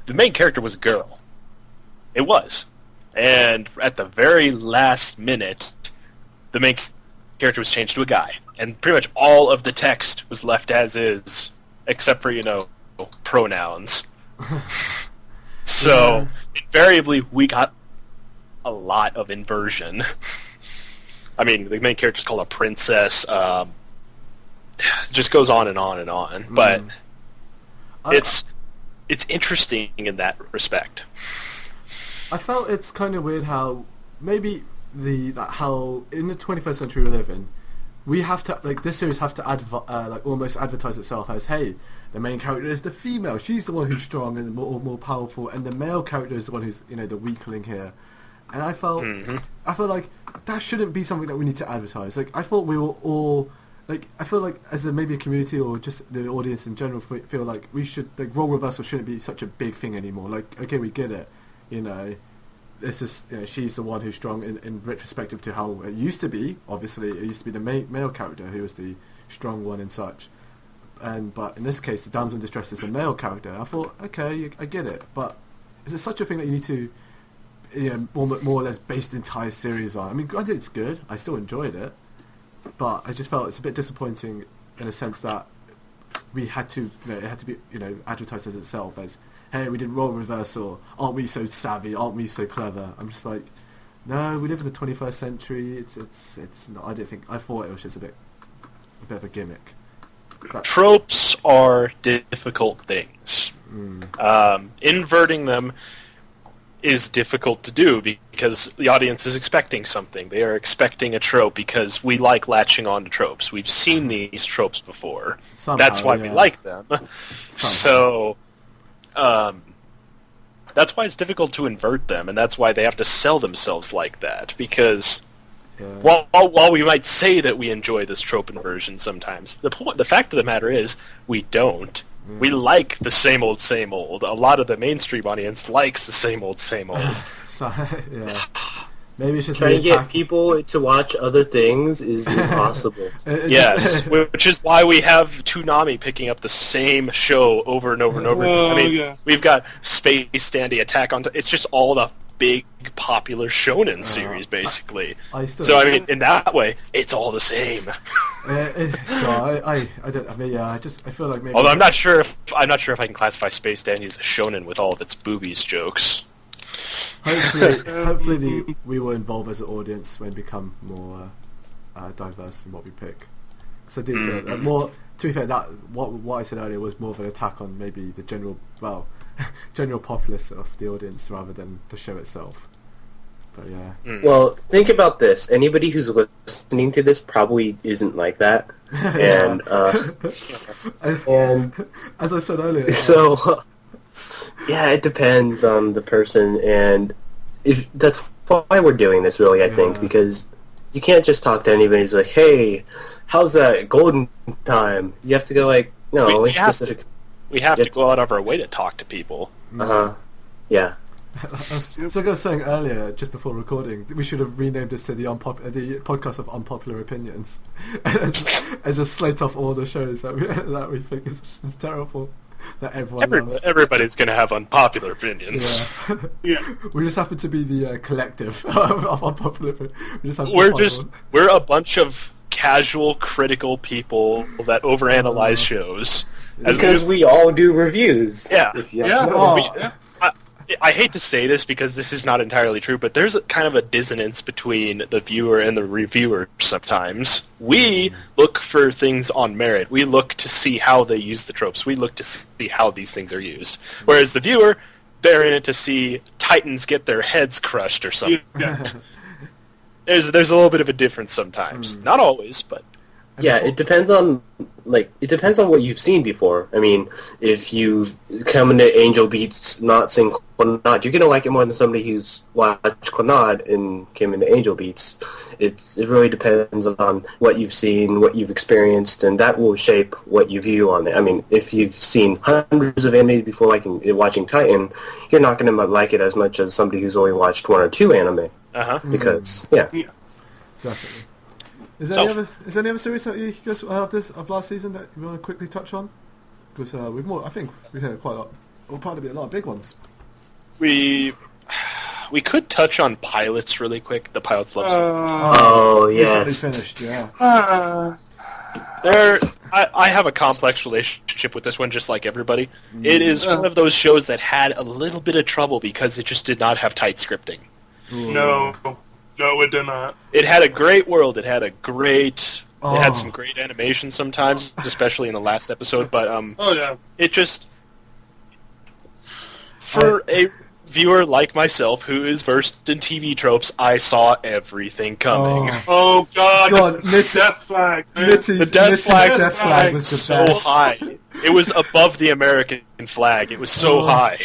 the main character was a girl. It was, and at the very last minute, the main character was changed to a guy, and pretty much all of the text was left as is, except for pronouns. So invariably, we got a lot of inversion. I mean, the main character's called a princess. Just goes on and on and on. But it's interesting in that respect. I felt it's kind of weird how maybe how in the 21st century we live in, we have to this series have to almost advertise itself as, hey, the main character is the female. She's the one who's strong and more powerful, and the male character is the one who's the weakling here. And I felt like that shouldn't be something that we need to advertise. Like I thought we were all I feel like as maybe a community or just the audience in general feel like we should role reversal shouldn't be such a big thing anymore. Like okay, we get it, This is she's the one who's strong in retrospective to how it used to be. Obviously, it used to be the male character who was the strong one and such. But in this case, the damsel in distress is a male character. I thought, okay, I get it, but is it such a thing that you need to, more or less base the entire series on? I mean, granted, it's good. I still enjoyed it, but I just felt it's a bit disappointing in a sense that we had to, it had to be, advertised as itself as, hey, we did role reversal. Aren't we so savvy? Aren't we so clever? I'm just like, no, we live in the 21st century. It's not. I thought it was just a bit of a gimmick. Tropes are difficult things. Inverting them is difficult to do because the audience is expecting something. They are expecting a trope because we like latching on to tropes. We've seen these tropes before. Somehow, that's why we like them. So, that's why it's difficult to invert them, and that's why they have to sell themselves like that. Because while we might say that we enjoy this trope inversion sometimes, the fact of the matter is we don't. We like the same old, same old. A lot of the mainstream audience likes the same old, same old. So, yeah. Maybe it's just Trying to me get people to watch other things is impossible. Yes, which is why we have Toonami picking up the same show over and over and over. Oh, I mean, yeah. we've got Space Dandy, Attack on... It's just all the big, popular shonen series, basically. I still, So, I mean, in that way, it's all the same. I don't. I mean, yeah. I feel like maybe. Although I'm not sure if I can classify Space Dandy as a shonen with all of its boobies jokes. Hopefully, we will involve as an audience when we become more diverse in what we pick. So, I do feel that more. To be fair, that what I said earlier was more of an attack on maybe the general populace of the audience rather than the show itself. But yeah. Well, think about this. Anybody who's listening to this probably isn't like that. And and as I said earlier, so yeah, it depends on the person, and if that's why we're doing this, really, I think, because you can't just talk to anybody who's like, "Hey, how's that golden time?" You have to go like, "No, We it's have specific." We have to go out of our way to talk to people. Yeah. So like I was saying earlier, just before recording, we should have renamed this to the podcast of unpopular opinions, and just slate off all the shows that we think is terrible, that everyone loves. Everybody's going to have unpopular opinions. Yeah. Yeah. We just happen to be the collective of unpopular opinions. We just have to We're a bunch of casual, critical people that overanalyze shows. Because we all do reviews. Yeah. If you Yeah. know. I hate to say this because this is not entirely true, but there's kind of a dissonance between the viewer and the reviewer sometimes. We look for things on merit. We look to see how they use the tropes. We look to see how these things are used. Whereas the viewer, they're in it to see Titans get their heads crushed or something. Yeah. There's a little bit of a difference sometimes. Not always, but... Yeah, it depends on what you've seen before. I mean, if you come into Angel Beats not seeing Clannad, you're gonna like it more than somebody who's watched Clannad and came into Angel Beats. It really depends on what you've seen, what you've experienced, and that will shape what you view on it. I mean, if you've seen hundreds of anime before watching Titan, you're not gonna like it as much as somebody who's only watched one or two anime. Because Definitely. Is there any other series that you guys of last season that you want to quickly touch on? Because I think we've had quite a lot. Well, probably a lot of big ones. We could touch on pilots really quick. The pilots love Yes. Finished, yeah. I have a complex relationship with this one, just like everybody. It is one of those shows that had a little bit of trouble because it just did not have tight scripting. No, it did not. It had a great world. It had a great... It had some great animation sometimes, especially in the last episode, but it just... For a viewer like myself who is versed in TV tropes, I saw everything coming. Oh God, Death Flag. The Death Flag was the so best. high. It was above the American flag. It was so high.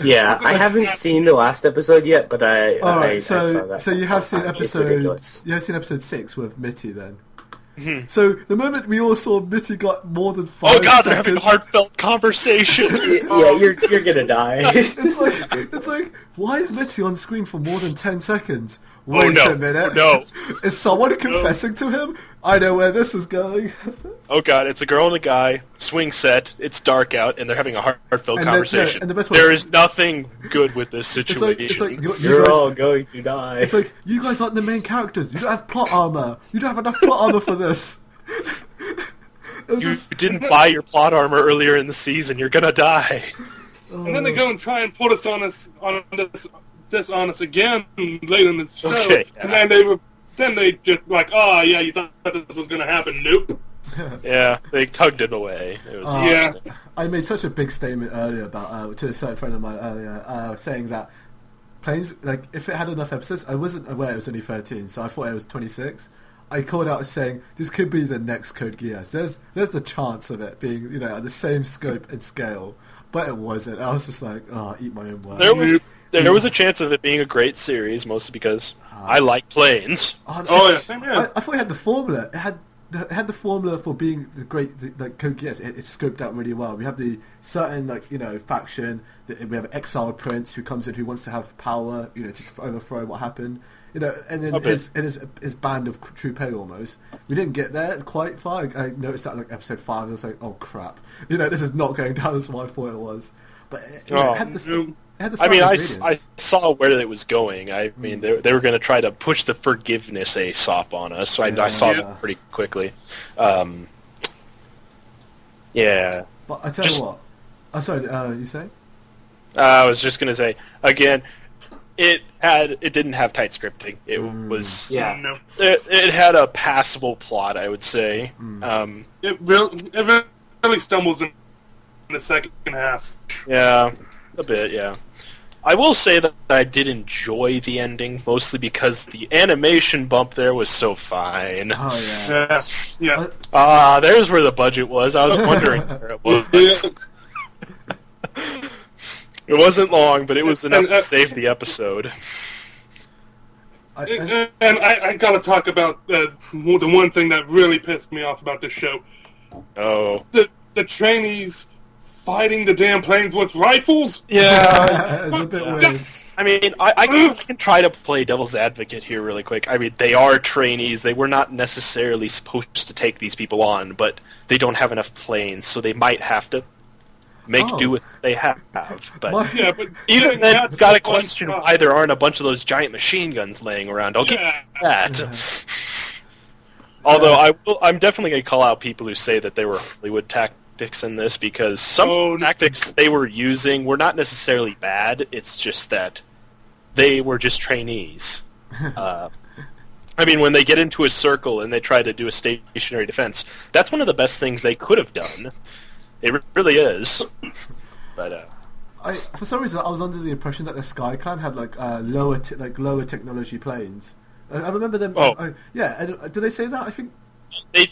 Yeah, I haven't seen the last episode yet, but I saw that. So you have seen episode 6 with Mitty then. So the moment we all saw Mitty got more than 5 Oh God, seconds, they're having a heartfelt conversation. Yeah, you're gonna die. it's like, why is Mitty on screen for more than 10 seconds? Wait a minute. No. Is someone confessing to him? I know where this is going. Oh God, it's a girl and a guy, swing set, it's dark out, and they're having a heartfelt conversation. And the best part, there is nothing good with this situation. It's like You're all going to die. It's like, you guys aren't the main characters. You don't have plot armor. You don't have enough plot armor for this. You didn't buy your plot armor earlier in the season. You're gonna die. And then they go and try and put us on us again late in the show. Okay. And then they just like, oh yeah, you thought this was gonna happen? Nope. Yeah, they tugged it away. It was interesting. I made such a big statement earlier about to a certain friend of mine earlier, saying that Planes, like, if it had enough episodes, I wasn't aware it was only 13, so I thought it was 26. I called out saying this could be the next Code Geass. There's the chance of it being, at the same scope and scale, but it wasn't. I was just like, eat my own words. There was a chance of it being a great series, mostly because I like planes. Yeah, same here. I thought it had the formula. It had it had the formula for being the great like Code Geass. It's scoped out really well. We have the certain faction. We have an exiled prince who comes in who wants to have power, to overthrow what happened. And then his band of true pay almost. We didn't get there quite far. I noticed that episode 5. I was like, oh crap, this is not going down as I thought it was. But it had the. I saw where it was going. I mean, they were going to try to push the forgiveness Aesop on us, so I saw that pretty quickly. Yeah. But I tell you what. Oh, sorry, you say? I was just going to say, again, it didn't have tight scripting. It was... Yeah. No. It had a passable plot, I would say. It really stumbles in the second half. Yeah, a bit, yeah. I will say that I did enjoy the ending, mostly because the animation bump there was so fine. Oh, yeah. Yeah. There's where the budget was. I was wondering where it was. It wasn't long, but it was enough to save the episode. I gotta talk about the one thing that really pissed me off about this show. Oh. The trainees fighting the damn planes with rifles? Yeah. It's a bit weird. I mean, I can try to play devil's advocate here really quick. I mean, they are trainees. They were not necessarily supposed to take these people on, but they don't have enough planes, so they might have to make do with what they have. But, even then, it's got to question why there aren't a bunch of those giant machine guns laying around. I'll give that. Although I'm definitely going to call out people who say that they were Hollywood tactics in this, because some tactics they were using were not necessarily bad. It's just that they were just trainees. I mean, when they get into a circle and they try to do a stationary defense, that's one of the best things they could have done. It really is. But for some reason, I was under the impression that the SkyClan had lower technology planes. I remember them. Did they say that? I think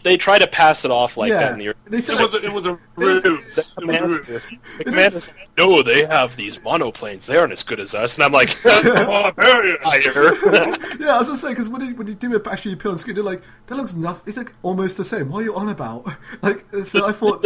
they try to pass it off like that in the. They said it was a ruse. The commander said, "No, they have these monoplanes. They aren't as good as us." And I'm like, barbarian. Yeah, I was just saying, because when you do it actually appeal on screen, they're like, that looks nothing. It's like almost the same. What are you on about? So I thought.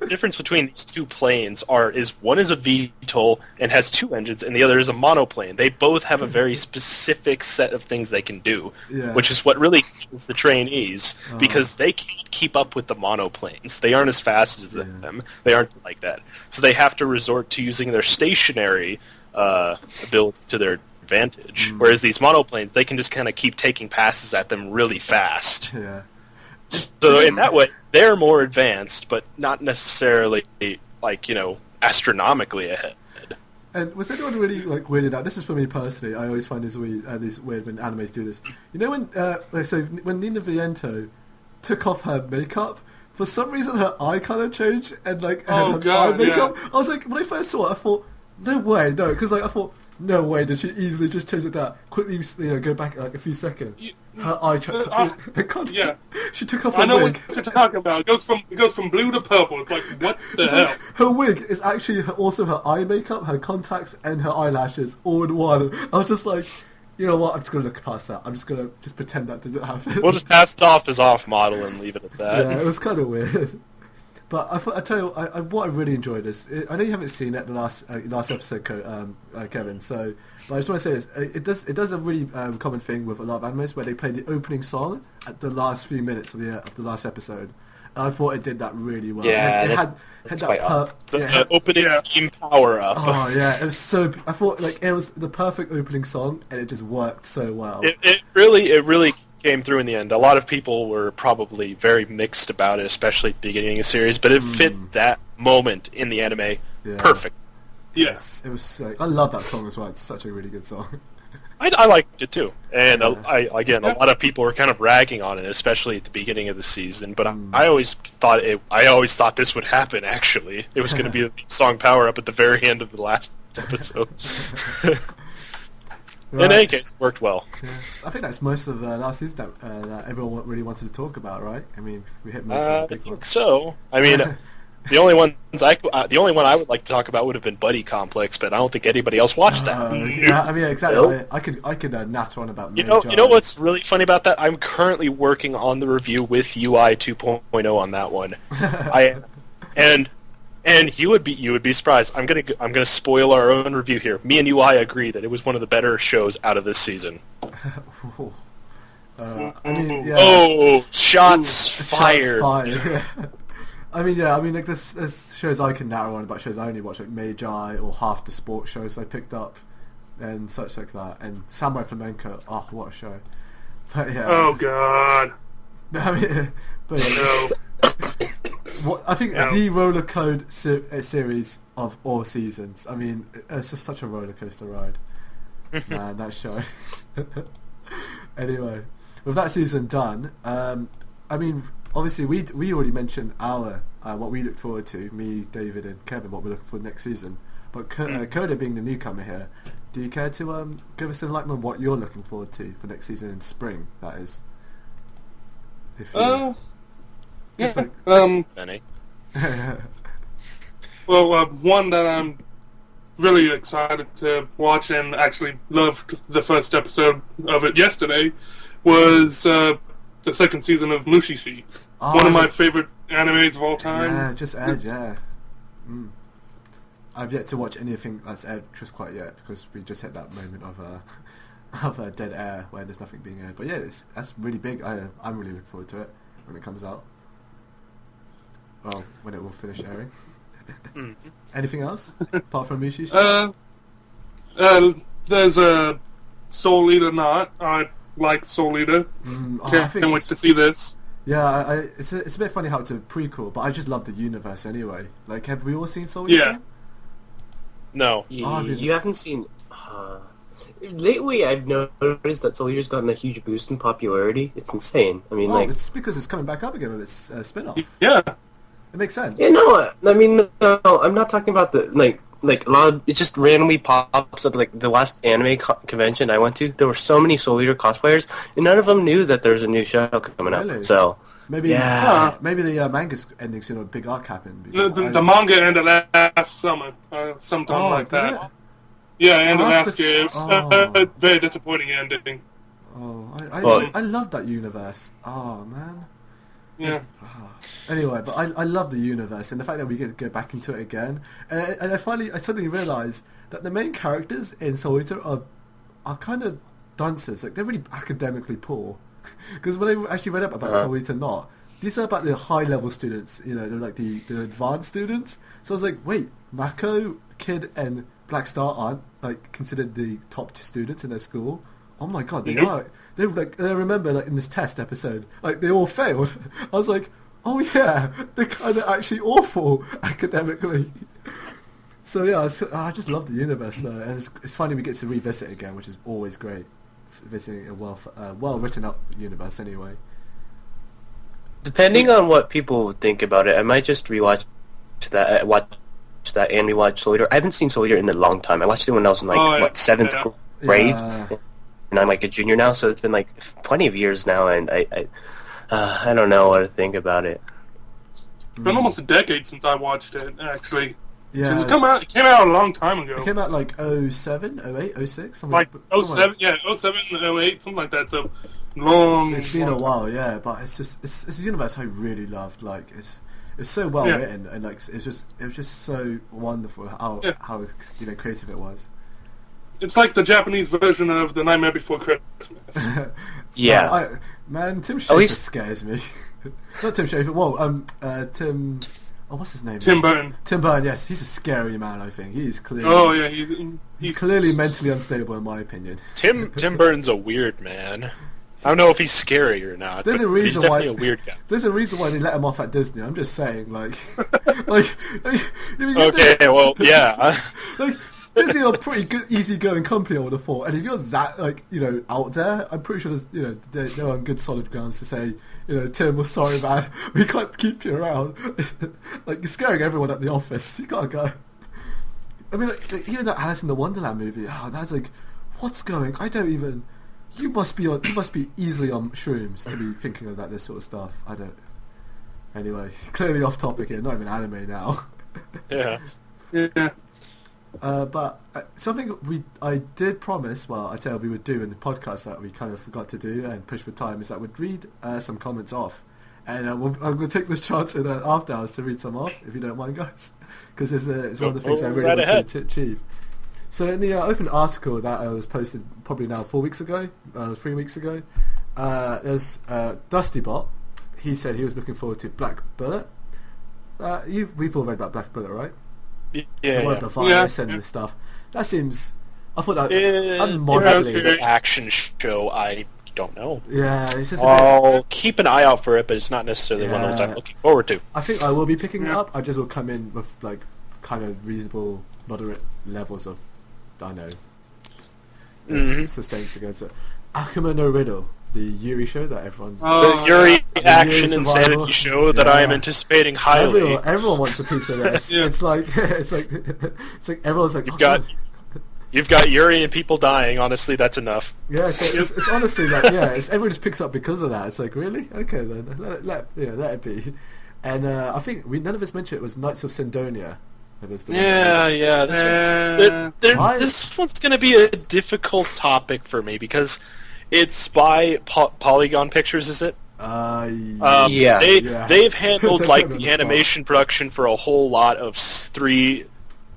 The difference between these two planes is one is a VTOL and has two engines, and the other is a monoplane. They both have a very specific set of things they can do, which is what really kills the trainees, because they can't keep up with the monoplanes. They aren't as fast as them. They aren't like that. So they have to resort to using their stationary ability to their advantage, whereas these monoplanes, they can just kind of keep taking passes at them really fast. Yeah. So in that way, they're more advanced, but not necessarily astronomically ahead. And was anyone really weirded out? This is for me personally. I always find this weird when animes do this. When Nina Viento took off her makeup, for some reason her eye colour changed and eye makeup. I was like, when I first saw it, I thought, no way, no, because I thought, no way, did she easily just change it that quickly? Go back a few seconds. Her eye she took off her wig. I know what you're talking about. It goes from blue to purple. It's like, what the hell? Her wig is actually also her eye makeup, her contacts, and her eyelashes all in one. I was just like, you know what? I'm just gonna look past that. I'm just gonna pretend that didn't happen. We'll just pass it off as off model and leave it at that. Yeah, it was kind of weird. But I tell you, what I really enjoyed is, I know you haven't seen it the last episode, Kevin. But I just want to say it does a really common thing with a lot of animes where they play the opening song at the last few minutes of the last episode. And I thought it did that really well. Yeah, it had the opening theme power up. Oh yeah, it was so. I thought it was the perfect opening song, and it just worked so well. It really came through in the end. A lot of people were probably very mixed about it, especially at the beginning of the series, but it fit that moment in the anime perfect. Yes, it was. I love that song as well. It's such a really good song. I liked it too, and a lot of people were kind of ragging on it, especially at the beginning of the season. But I always thought this would happen. Actually, it was going to be a song power up at the very end of the last episode. Right. In any case, it worked well. Yeah. I think that's most of last season that everyone really wanted to talk about, right? I mean, we hit most of the big I think so. I mean, The only the only one I would like to talk about would have been Buddy Complex, but I don't think anybody else watched that. Yeah, I mean, exactly. Nope. I could natter on about. You know what's really funny about that? I'm currently working on the review with UI 2.0 on that one. And you would be surprised. I'm gonna spoil our own review here. Me and UI agree that it was one of the better shows out of this season. I mean, yeah. Oh, shots fired! Shots fired. I mean, yeah. I mean, like there's shows I can narrow on about shows I only watch, like Magi or half the sports shows I picked up, and such like that. And Samurai Flamenco. Oh, what a show! But yeah. Oh God. I mean, but yeah. No. I think the roller code series of all seasons. I mean, it's just such a roller coaster ride. Man, that show. Anyway, with that season done, I mean, obviously we already mentioned our what we look forward to. Me, David, and Kevin, what we're looking for next season. But Koda being the newcomer here, do you care to give us an enlightenment on what you're looking forward to for next season in spring? That is. If you, Yeah. Benny. Well, one that I'm really excited to watch and actually loved the first episode of it yesterday was the second season of Mushishi. One of my favorite animes of all time. Yeah, just aired, yeah. I've yet to watch anything that's aired just quite yet because we just hit that moment of dead air where there's nothing being aired. But yeah, that's really big. I'm really looking forward to it when it comes out. Well, when it will finish airing. Anything else apart from Mushishi? There's a Soul Eater Knot. I like Soul Eater. Can't wait to see this. Yeah, it's a bit funny how it's a prequel, but I just love the universe anyway. Like, have we all seen Soul Eater? Yeah. No. You haven't seen... lately, I've noticed that Soul Eater's gotten a huge boost in popularity. It's insane. I mean, it's because it's coming back up again with its spin-off. Yeah. It makes sense. Yeah, no, I mean, no, I'm not talking about the, like a lot of, it just randomly pops up, like, the last anime convention I went to, there were so many Soul Eater cosplayers, and none of them knew that there's a new show coming up, so... Maybe maybe the manga's ending soon, or a big arc happened. The manga ended last summer, sometime like that. It? Yeah, ended last year. Very disappointing ending. I love that universe. Oh, man. Yeah. Anyway, but I love the universe, and the fact that we get to go back into it again. And I suddenly realised that the main characters in Soul Eater are kind of dunces. Like, they're really academically poor. Because when I actually read up about Soul Eater Not, these are about the high-level students, you know, they're like the advanced students. So I was like, wait, Mako, Kid, and Black Star aren't, like, considered the top students in their school? Oh my god, they are. They like, I remember, like, in this test episode, like, they all failed. I was like, oh yeah, they're kind of actually awful academically. So yeah, I just love the universe though, and it's funny we get to revisit it again, which is always great. Visiting a well written up universe anyway. Depending on what people think about it, I might just rewatch that, watch that and rewatch Soul Eater. I haven't seen Soul Eater in a long time. I watched it when I was in like 7th grade, and I'm like a junior now, so it's been like plenty of years now, and I don't know what to think about it. It's been almost a decade since I watched it, actually. Yeah, it came out a long time ago. It came out like 07, 08, 06? Something like 07, yeah, 07, 08, something like that. So long. It's been a while, yeah, but it's a universe I really loved. Like it's so well written, and like it was just so wonderful how creative it was. It's like the Japanese version of The Nightmare Before Christmas. Yeah, man, Tim Schafer scares me. Not Tim Schafer. Well, Tim. Oh, what's his name? Tim Burton. Tim Burton, yes. He's a scary man, I think. He's clearly... Oh, yeah. He's clearly mentally unstable, in my opinion. Tim Burton's a weird man. I don't know if he's scary or not, there's but a reason he's definitely a weird guy. There's a reason why they let him off at Disney. I'm just saying, like... Okay, well, yeah. Like, Disney are a pretty good, easygoing company, I would have thought. And if you're that, like, you know, out there, I'm pretty sure there's, they're on good solid grounds to say, Tim, we're sorry, man. We can't keep you around. Like, you're scaring everyone at the office. You gotta go. I mean, like, even that Alice in the Wonderland movie, that's like, what's going? I don't even... You must be easily on shrooms to be thinking about this sort of stuff. I don't... Anyway, clearly off topic here. Not even anime now. Yeah. Yeah. But something I did promise, well, I said we would do in the podcast that we kind of forgot to do and push for time, is that we'd read some comments off. And I'm going to take this chance in after hours to read some off, if you don't mind, guys. Because it's one of the things I really right want ahead. to achieve. So in the open article that was posted probably now 4 weeks ago, 3 weeks ago, there's DustyBot. He said he was looking forward to Black Bullet. We've all read about Black Bullet, right? Yeah. The one with the virus and the stuff. That seems... I thought that... The action show, I don't know. Yeah, it's just I'll keep an eye out for it, but it's not necessarily one of the ones I'm looking forward to. I think I will be picking it up. I just will come in with like kind of reasonable, moderate levels of, I know, sustained against it. Akuma no Riddle, the Yuri show that everyone's... The Yuri action Yuri insanity survival. show that I am anticipating highly. Everyone wants a piece of this. Yeah. It's like everyone's like, You've got Yuri and people dying. Honestly, that's enough. Yeah, so it's honestly like, everyone just picks up because of that. It's like, really? Okay then, let it be. And I think none of us mentioned it was Knights of Sendonia. That was the one. This one's going to be a difficult topic for me because it's by Polygon Pictures, is it? Yeah. They've handled like On the the spot. animation production for a whole lot of 3D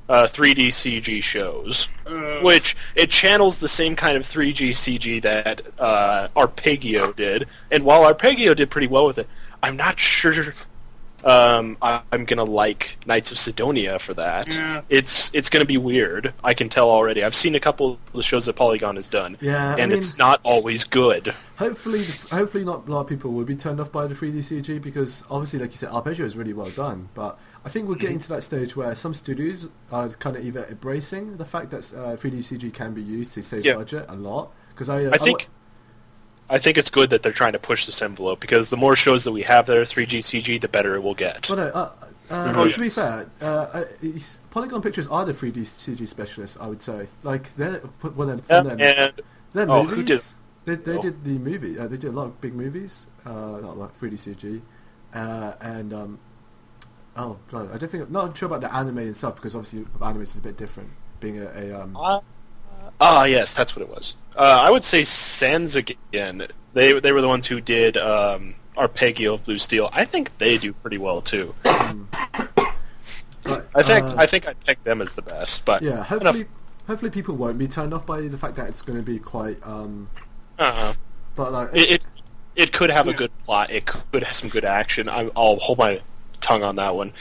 CG shows, which it channels the same kind of 3D CG that Arpeggio did. And while Arpeggio did pretty well with it, I'm not sure I'm gonna like Knights of Sidonia for that. Yeah. It's gonna be weird. I can tell already. I've seen a couple of the shows that Polygon has done, and it's not always good. Hopefully not a lot of people will be turned off by the 3D CG because obviously, like you said, Arpeggio is really well done. But I think we're getting to that stage where some studios are kind of either embracing the fact that 3D CG can be used to save budget a lot. Because I think it's good that they're trying to push this envelope because the more shows that we have that are 3D CG, the better it will get. Well, no, to be fair, Polygon Pictures are the 3D CG specialists, I would say. Like their movies. Who did? They did the movie. They did a lot of big movies, not like 3D CG, oh god, I don't think. Not sure about the anime and stuff because obviously anime is a bit different. Being yes, that's what it was. I would say Sans again. They were the ones who did Arpeggio of Blue Steel. I think they do pretty well too. But, I think I'd pick them as the best. But yeah, hopefully people won't be turned off by the fact that it's going to be quite. But like it could have a good plot. It could have some good action. I'll hold my tongue on that one.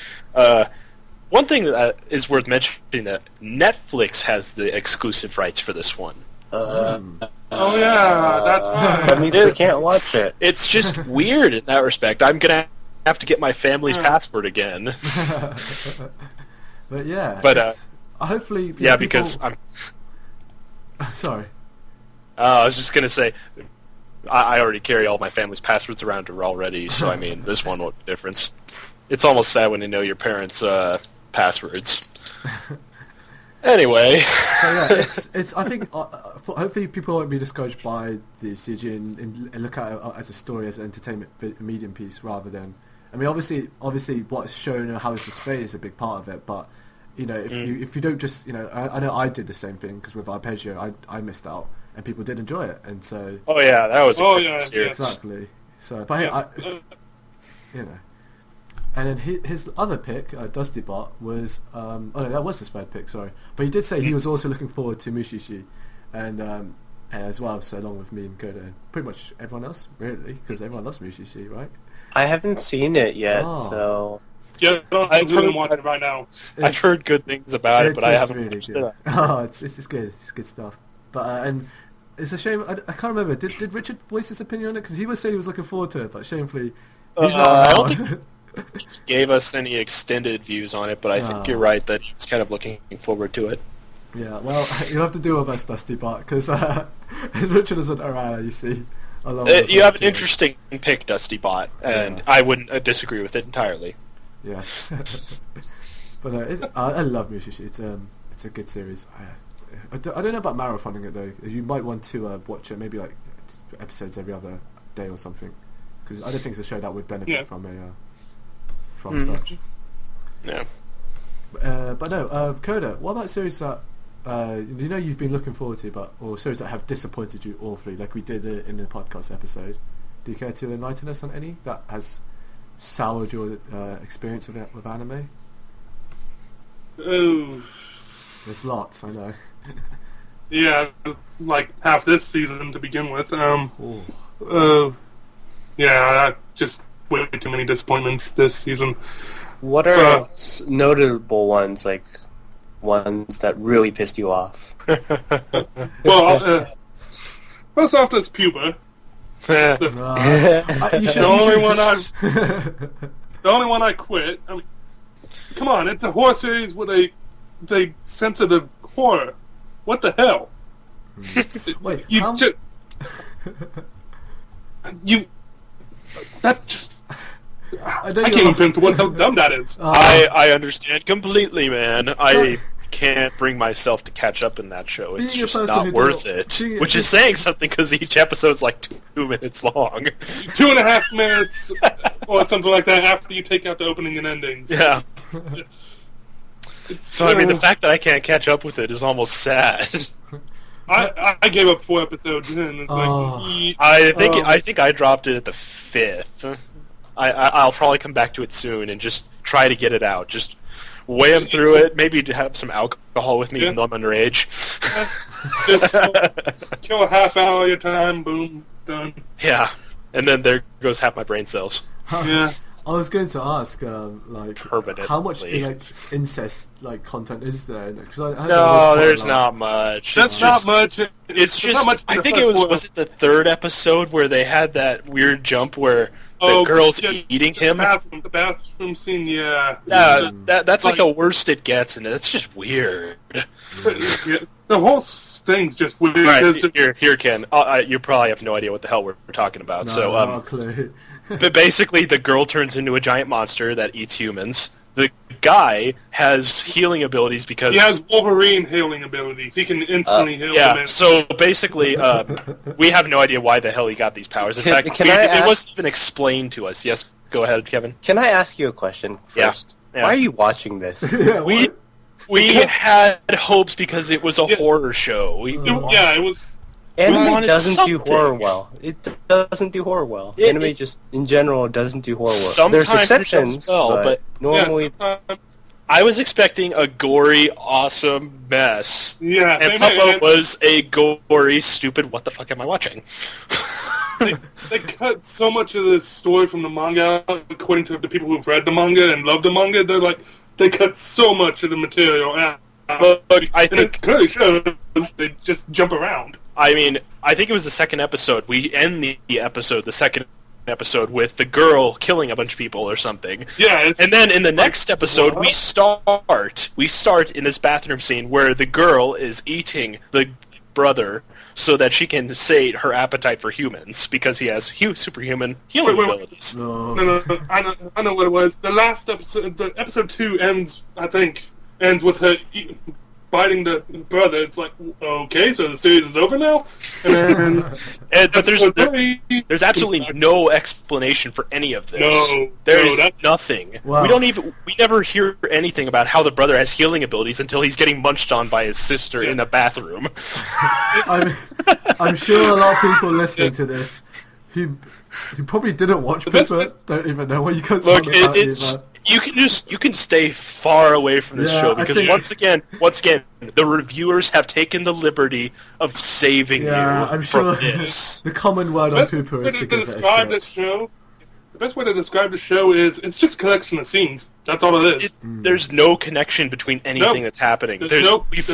One thing that is worth mentioning that Netflix has the exclusive rights for this one. Oh yeah, that's right. That means we can't watch it. It's just weird in that respect. I'm gonna have to get my family's password again. But yeah. But hopefully. Because I'm. Sorry. I was just gonna say, I already carry all my family's passwords around her already, so I mean, this one won't be different. It's almost sad when you know your parents' passwords. Anyway. So yeah, it's. I think hopefully people won't be discouraged by the CG and look at it as a story, as an entertainment medium piece, rather than. I mean, obviously, what's shown and how it's displayed is a big part of it, but you know, if you don't just, you know, I know I did the same thing because with Arpeggio, I missed out, and people did enjoy it, and so. Oh yeah, that was. Serious. Exactly. So, but you know. And then his other pick, DustyBot, was... oh no, that was his third pick, sorry. But he did say he was also looking forward to Mushishi, and as well, so along with me and Koda, and pretty much everyone else, really, because everyone loves Mushishi, right? I haven't seen it yet, so... Yeah, I've heard watch it right now. I've heard good things about it, but I haven't really watched good. it. Oh, it's good. It's good stuff. But and it's a shame. I can't remember. Did Richard voice his opinion on it? Because he was saying he was looking forward to it, but shamefully, he's not. I don't think he gave us any extended views on it, but I think you're right that he's kind of looking forward to it. Yeah, well, you'll have to deal with us, DustyBot, because Richard isn't around, you see. You have an interesting pick, DustyBot, and I wouldn't disagree with it entirely. Yes. But I love Mushishi. It's a good series. I don't know about marathoning it, though. You might want to watch it, maybe like episodes every other day or something. Because I don't think it's a show that would benefit from a from such. Yeah. But no, Koda, what about series that you've been looking forward to, or series that have disappointed you awfully, like we did in the podcast episode? Do you care to enlighten us on any that has soured your experience of it with anime? Oh, There's lots, I know. yeah, like half this season to begin with. Yeah, just way too many disappointments this season. What are notable ones, like ones that really pissed you off? Well, first off, there's Puba. The only one I quit. I mean, come on, it's a horror series with a sensitive horror. What the hell? Wait, that just. I can't even pinpoint how dumb that is. I understand completely, man. I can't bring myself to catch up in that show. It's just not worth it. Which is saying something, because each episode's like 2 minutes long. 2.5 minutes, or something like that, after you take out the opening and endings. Yeah. So, I mean, the fact that I can't catch up with it is almost sad. I gave up 4 episodes in. It's I think I dropped it at the 5th. I'll probably come back to it soon and just try to get it out. Just weigh through it. Maybe have some alcohol with me, even though I'm underage. Just kill a half hour of your time. Boom, done. Yeah, and then there goes half my brain cells. Yeah. I was going to ask, Permanently. how much incest content is there? No, there's not much. That's not much. It's just. Not much. I think it was it the 3rd episode where they had that weird jump where the girl's eating him. The bathroom scene, yeah. That's like the worst it gets, and it's just weird. Yeah, the whole thing's just weird. Right, here, Ken. You probably have no idea what the hell we're talking about. No clue. But basically, the girl turns into a giant monster that eats humans. The guy has healing abilities because he has Wolverine healing abilities. He can instantly heal. Yeah. So basically, we have no idea why the hell he got these powers. In fact, it wasn't even explained to us. Yes, go ahead, Kevin. Can I ask you a question first? Yeah. Why are you watching this? We had hopes because it was a horror show. It was. Anime doesn't do horror well. It doesn't do horror well. Anime just, in general, doesn't do horror well. Sometimes there's exceptions, but normally... I was expecting a gory, awesome mess. Yeah. And Papa was a gory, stupid, what the fuck am I watching? They cut so much of the story from the manga, according to the people who've read the manga and love the manga. They cut so much of the material out. But I think it clearly shows they just jump around. I mean, I think it was the 2nd episode. We end the second episode, with the girl killing a bunch of people or something. Yeah. And then in the next episode, we start in this bathroom scene where the girl is eating the brother so that she can sate her appetite for humans because he has superhuman healing abilities. No. I know what it was. The last episode, episode 2 ends with her biting the brother. It's like, okay, so the series is over now? But there's absolutely no explanation for any of this. There's nothing. Wow. We never hear anything about how the brother has healing abilities until he's getting munched on by his sister in the bathroom. I'm sure a lot of people listening to this who probably didn't watch Pupa don't even know what you guys are talking about. You can stay far away from this show because once again, the reviewers have taken the liberty of saving you I'm from sure this. The common word on Pupa is to give it a skip. The best way to describe the show is it's just a collection of scenes. That's all it is. There's no connection between anything that's happening. We there's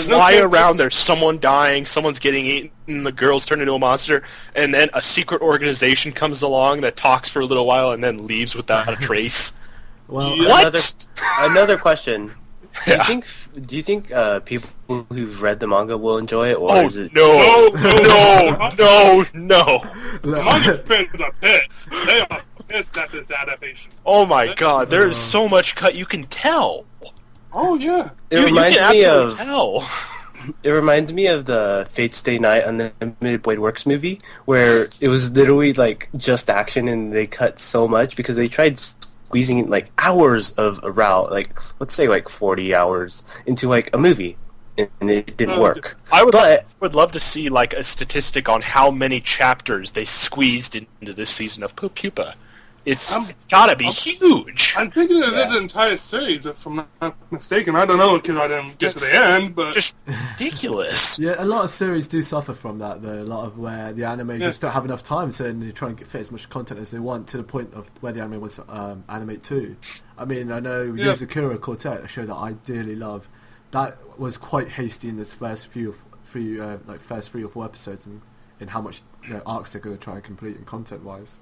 fly no around, there's someone dying, someone's getting eaten, the girl's turned into a monster, and then a secret organization comes along that talks for a little while and then leaves without a trace. Well, Another question. Yeah. Do you think people who've read the manga will enjoy it, or is it... No. Manga fans are pissed. They are pissed at this adaptation. Oh my god, there is so much cut, you can tell. Oh yeah. It It reminds me of the Fate Stay Night Unlimited Blade Works movie, where it was literally like just action and they cut so much because they tried squeezing like hours of a route, like let's say like 40 hours into like a movie, and it didn't work. I But would love to see like a statistic on how many chapters they squeezed into this season of Pupa. It's gotta be huge. I'm thinking they did the entire series, if I'm not mistaken. I don't know because I didn't get to the end, but Just ridiculous. Yeah, a lot of series do suffer from that, though. A lot of where the anime just don't have enough time, so then they try and fit as much content as they want to the point of where the anime wants to animate to. I mean, I know Yuzakura Quartet, a show that I dearly love, that was quite hasty in the first three or four episodes, and in how much arcs they're going to try and complete and content-wise.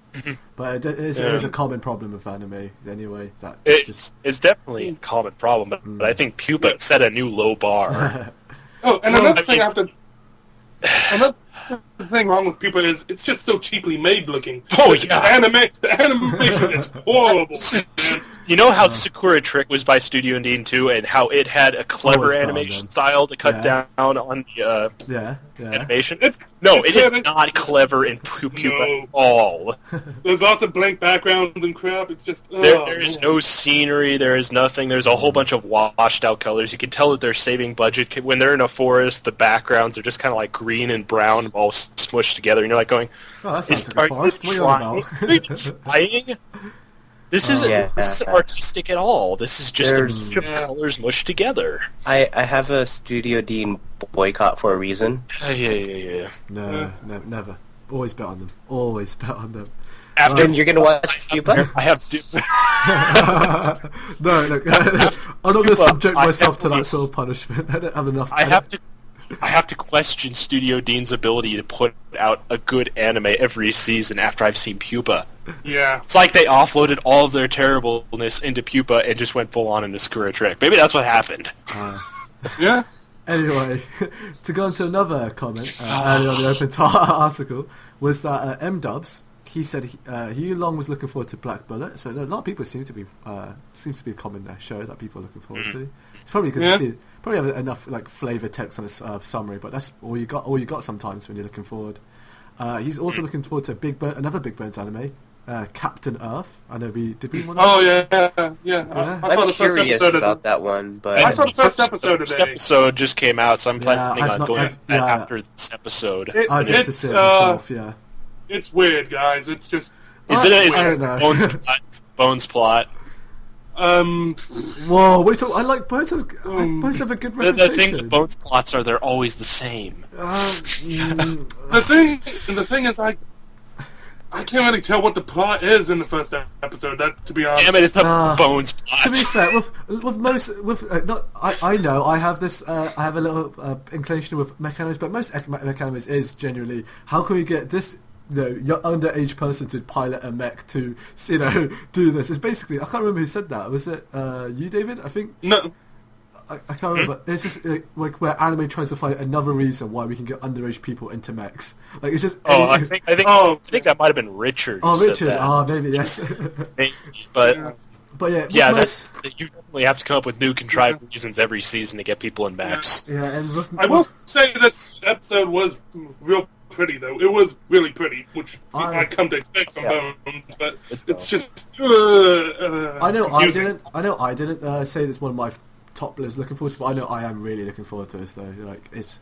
But it is a common problem with anime anyway. That it's definitely a common problem, but I think Pupa set a new low bar. Oh, and another thing another thing wrong with Pupa is it's just so cheaply made looking. Oh yeah, the animation is horrible. You know how Sakura Trick was by Studio Dean too, and how it had a clever animation style to cut down on the animation? It is not clever in Pupa at all. There's lots of blank backgrounds and crap. It's just... there is no scenery, there is nothing. There's a whole bunch of washed out colors. You can tell that they're saving budget. When they're in a forest, the backgrounds are just kind of like green and brown all smushed together, and you're like going... Oh, that sounds like a forest. What are you on about? Are you trying? This isn't artistic at all. This is just a bunch of colors mushed together. I have a Studio Dean boycott for a reason. Yeah. No, never. Always bet on them. Always bet on them. After you're gonna watch Pupa? I have to. No, look, I'm not going to subject myself to that sort of punishment. I don't have enough. I have to question Studio Dean's ability to put out a good anime every season after I've seen Pupa. Yeah. It's like they offloaded all of their terribleness into Pupa and just went full on into Sakura Trick. Maybe that's what happened. Yeah. Anyway, to go on to another comment earlier on the open article, was that M-Dubs, he said he long was looking forward to Black Bullet, so a lot of people seems to be a common show that people are looking forward to. It's probably because you probably have enough like flavor text on a summary, but that's all you got sometimes when you're looking forward. He's also looking forward to another Big Bones anime, Captain Earth. I know did we want to... Oh yeah. I saw I'm the first curious episode about that one, but I saw the first episode today. This episode just came out, so I'm planning on going after this episode. I get to see it myself. Yeah. It's weird, guys. It's just... Is it Bones plot? Whoa, wait! I like Bones. Bones have a good reputation. The thing with Bones plots are they're always the same. The thing is, I can't really tell what the plot is in the first episode. To be honest, damn it, it's a Bones plot. To be fair, I know I have this. I have a little inclination with mechanics, but most mechanics is genuinely how can we get this your underage person to pilot a mech to do this. It's basically, I can't remember who said that. Was it you, David? I think no. I can't remember. It's just like where anime tries to find another reason why we can get underage people into mechs. Like it's just. I think that might have been Richard. Oh, Richard. Maybe yes. Maybe, but yeah, you definitely have to come up with new contrived reasons every season to get people in mechs. Yeah, and I will say this episode was real pretty though. It was really pretty, which I come to expect from Bones, but it's just. I know I didn't say this one of my top lists looking forward to, but I know I am really looking forward to this though. Like it's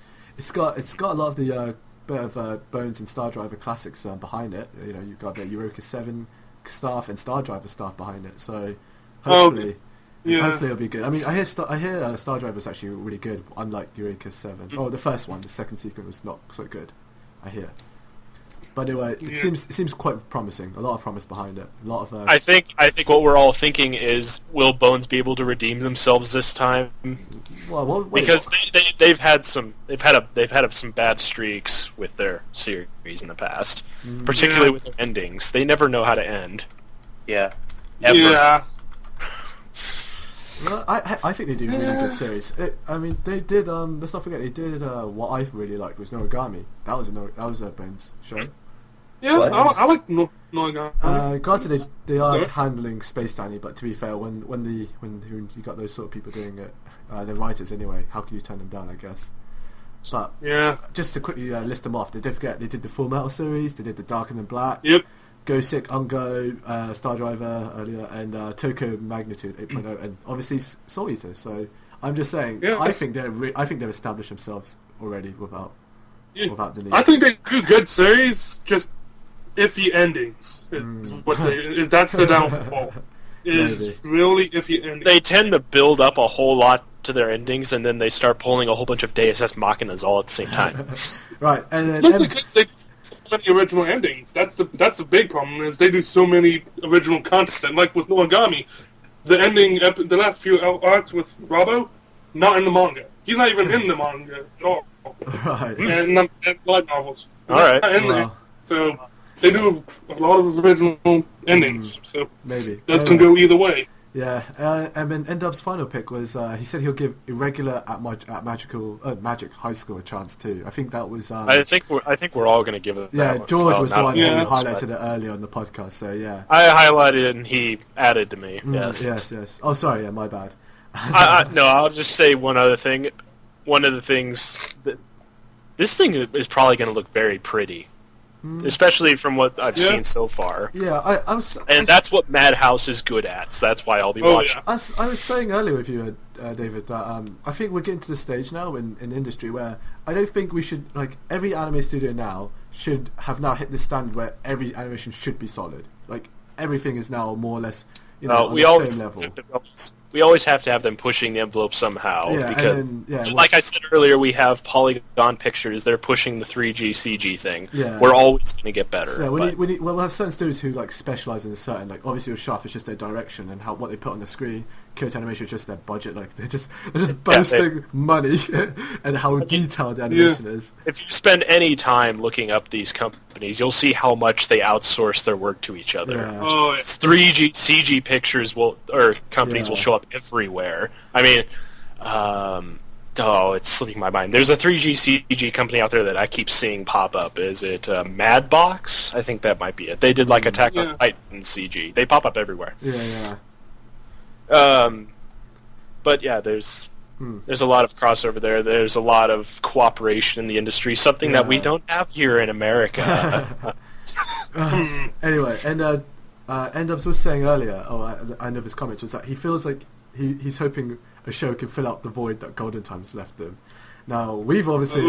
got a lot of the bit of Bones and Star Driver classics behind it. You've got the Eureka 7 staff and Star Driver staff behind it. So hopefully it'll be good. I mean, I hear Star Driver is actually really good, unlike Eureka 7. Oh, the first one, the second sequence was not so good. I hear. But anyway, it seems quite promising. A lot of promise behind it. A lot of. I think what we're all thinking is, will Bones be able to redeem themselves this time? Well, because they've had some bad streaks with their series in the past, particularly with their endings. They never know how to end. Yeah. Ever. Yeah. Well, I think they do really good series. I mean, they did. Let's not forget they did what I really liked was Noragami. That was a Bones show. Yeah, I like Noragami. Granted, they are handling Space Danny, but to be fair, when you got those sort of people doing it, they're writers anyway. How can you turn them down? I guess. But just to quickly list them off, they did the Full Metal series. They did the Dark and the Black. Yep. Gosick, Ungo, Star Driver earlier, and Toko Magnitude 8.0, and obviously Soul Eater. So I'm just saying, I think they've established themselves already without the need. I think they do good series, just iffy endings. That's the downfall. Is really iffy endings. They tend to build up a whole lot to their endings, and then they start pulling a whole bunch of Deus Ex Machinas all at the same time. Right, and then especially because they do so many original endings. That's the big problem, is they do so many original content. Like with Noragami, the ending, the last few arcs with Robbo, not in the manga. He's not even in the manga at all. Right. And light novels. All right. Wow. So they do a lot of original endings. So maybe this can go either way. Yeah, and then N-Dub's final pick was he said he'll give Irregular at Magic High School a chance too. I think that was. I think we're all going to give it. Yeah, that George one. was the one who highlighted it earlier on the podcast. So yeah, I highlighted it and he added to me. Yes. Oh, sorry. Yeah, my bad. No, I'll just say one other thing. One of the things that this thing is probably going to look very pretty. Especially from what I've seen so far. Yeah, that's what Madhouse is good at, so that's why I'll be watching. Yeah. I was saying earlier with you, David, that I think we're getting to the stage now in the industry where I don't think we should, like, every anime studio now should have now hit the standard where every animation should be solid. Like, everything is now more or less, on the same level. We always have to have them pushing the envelope somehow, because, like I said earlier, we have Polygon Pictures. They're pushing the 3G CG thing. Yeah. We're always going to get better. So we'll have certain studios who like specialize in a certain, like obviously with Shaft, it's just their direction and what they put on the screen. Kyoto Animation is just their budget. Like they're just boasting money and how detailed the animation is. If you spend any time looking up these companies, you'll see how much they outsource their work to each other. Yeah. 3G CG pictures companies will show up everywhere. I mean, it's slipping my mind. There's a 3G CG company out there that I keep seeing pop up. Is it Madbox? I think that might be it. They did like Attack on Titan CG. They pop up everywhere. Yeah. But yeah, there's a lot of crossover there. There's a lot of cooperation in the industry, something that we don't have here in America. Anyway, and N-Dubs was saying earlier, at the end of his comments, was that he feels like he's hoping a show can fill up the void that Golden Time's left him. Now, we've obviously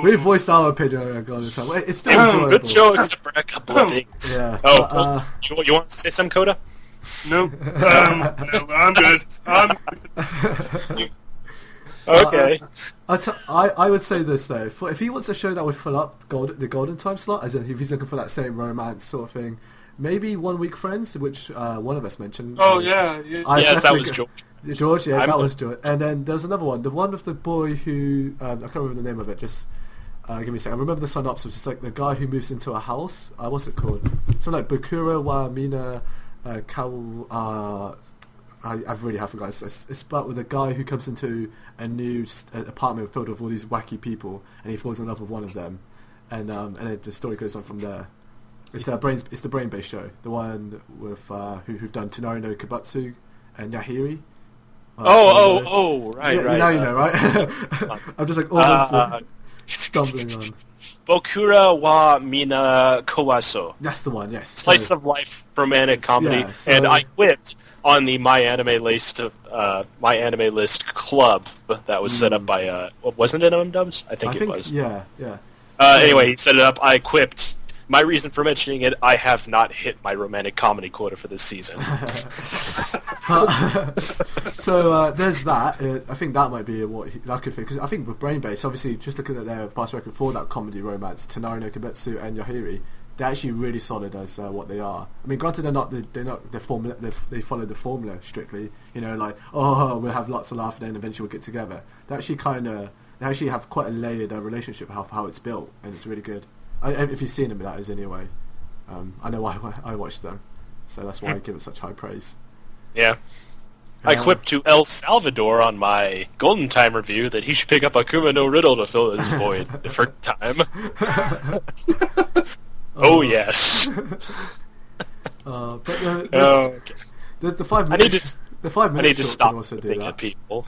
we've voiced our opinion on Golden Time. It's still enjoyable. Good show, except for a couple of things. Yeah. You want to say some, Koda? No. I'm good. Okay. I would say this though: if he wants a show that would fill up the Golden Time slot, as in if he's looking for that same romance sort of thing, maybe 1 Week Friends, which one of us mentioned. Oh yeah. Yes, that was George. George, that was George. And then there's another one, the one of the boy who I can't remember the name of it. Just give me a second. I remember the synopsis. It's like the guy who moves into a house. What's it called? Something like Bakura wa Mina I really have forgotten. It's about with a guy who comes into a new apartment filled with all these wacky people, and he falls in love with one of them, and then the story goes on from there. It's the brain-based show, the one with who've done Tonari no Kabatsu and Yahiri. Right. You know, right? I'm just like almost stumbling on. Bokura wa Mina Kawaso. That's the one, yes. Slice of life romantic comedy, and I quit on the My Anime List club that was set up by wasn't it N-Dubs? I think it was. Yeah. Anyway, he set it up. I quipped. My reason for mentioning it: I have not hit my romantic comedy quota for this season. So there's that. I think that might be that could fit, because I think with Brain Base, obviously, just looking at their past record for that comedy romance, Tonari no Kibetsu and Yahiri, they're actually really solid as what they are. I mean, granted, they're formula. They follow the formula strictly. Like we'll have lots of laughter, and eventually we'll get together. They actually have quite a layered relationship how it's built, and it's really good. If you've seen them, that is anyway. I know I watched them, so that's why I give it such high praise. Yeah. I quipped to El Salvador on my Golden Time review that he should pick up Akuma no Riddle to fill his void for time. Oh, yes. But the 5 minutes. I need to The 5 minutes. I need to stop also do looking that. at people.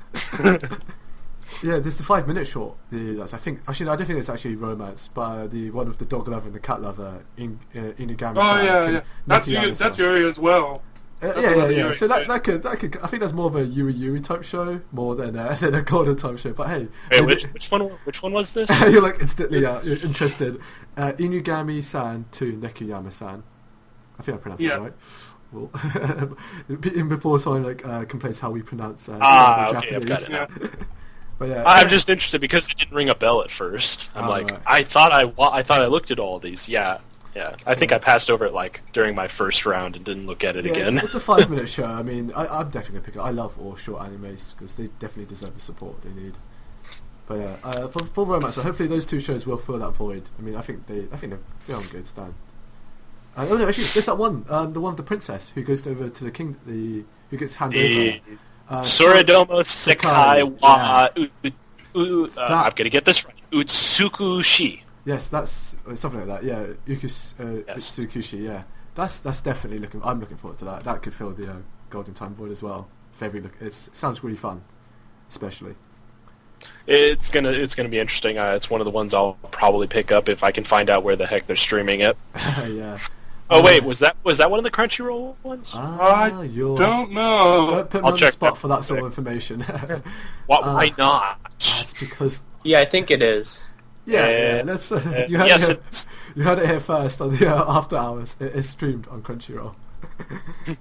Yeah, there's the 5-minute short. I don't think it's actually romance, but the one with the dog lover and the cat lover in Inugami. Oh yeah. That's Yuri as well. Yeah. So that could I think that's more of a Yuri type show more than a Koda type show. But hey, which one was this? You're like instantly you're interested. Inugami-san to Nekuyama-san. I think I pronounced that right. Well, before someone complains how we pronounce Japanese. I've got it now. But yeah, I'm just interested because it didn't ring a bell at first. I'm right. I thought I looked at all these. Yeah. I think I passed over it during my first round and didn't look at it again. It's a 5-minute show. I mean, I'm definitely gonna pick it. I love all short animes because they definitely deserve the support they need. But yeah, for romance, so hopefully those two shows will fill that void. I mean, I think they're on good stand. Oh no, actually, there's that one, the one with the princess who goes over to the king, who gets handed over. Soridomo Sekai wa I'm gonna get this right. Utsukushi. Yes, that's something like that. Yeah, Utsukushi. Yeah, that's definitely I'm looking forward to that. That could fill the Golden Time void as well. It sounds really fun, especially. It's gonna be interesting. It's one of the ones I'll probably pick up if I can find out where the heck they're streaming it. Yeah. Oh wait, was that one of the Crunchyroll ones? I don't know. Don't put me on the spot for that sort of information. Why not? That's because. Yeah, I think it is. Yeah. Let's. You heard it here first on the After Hours. It is streamed on Crunchyroll.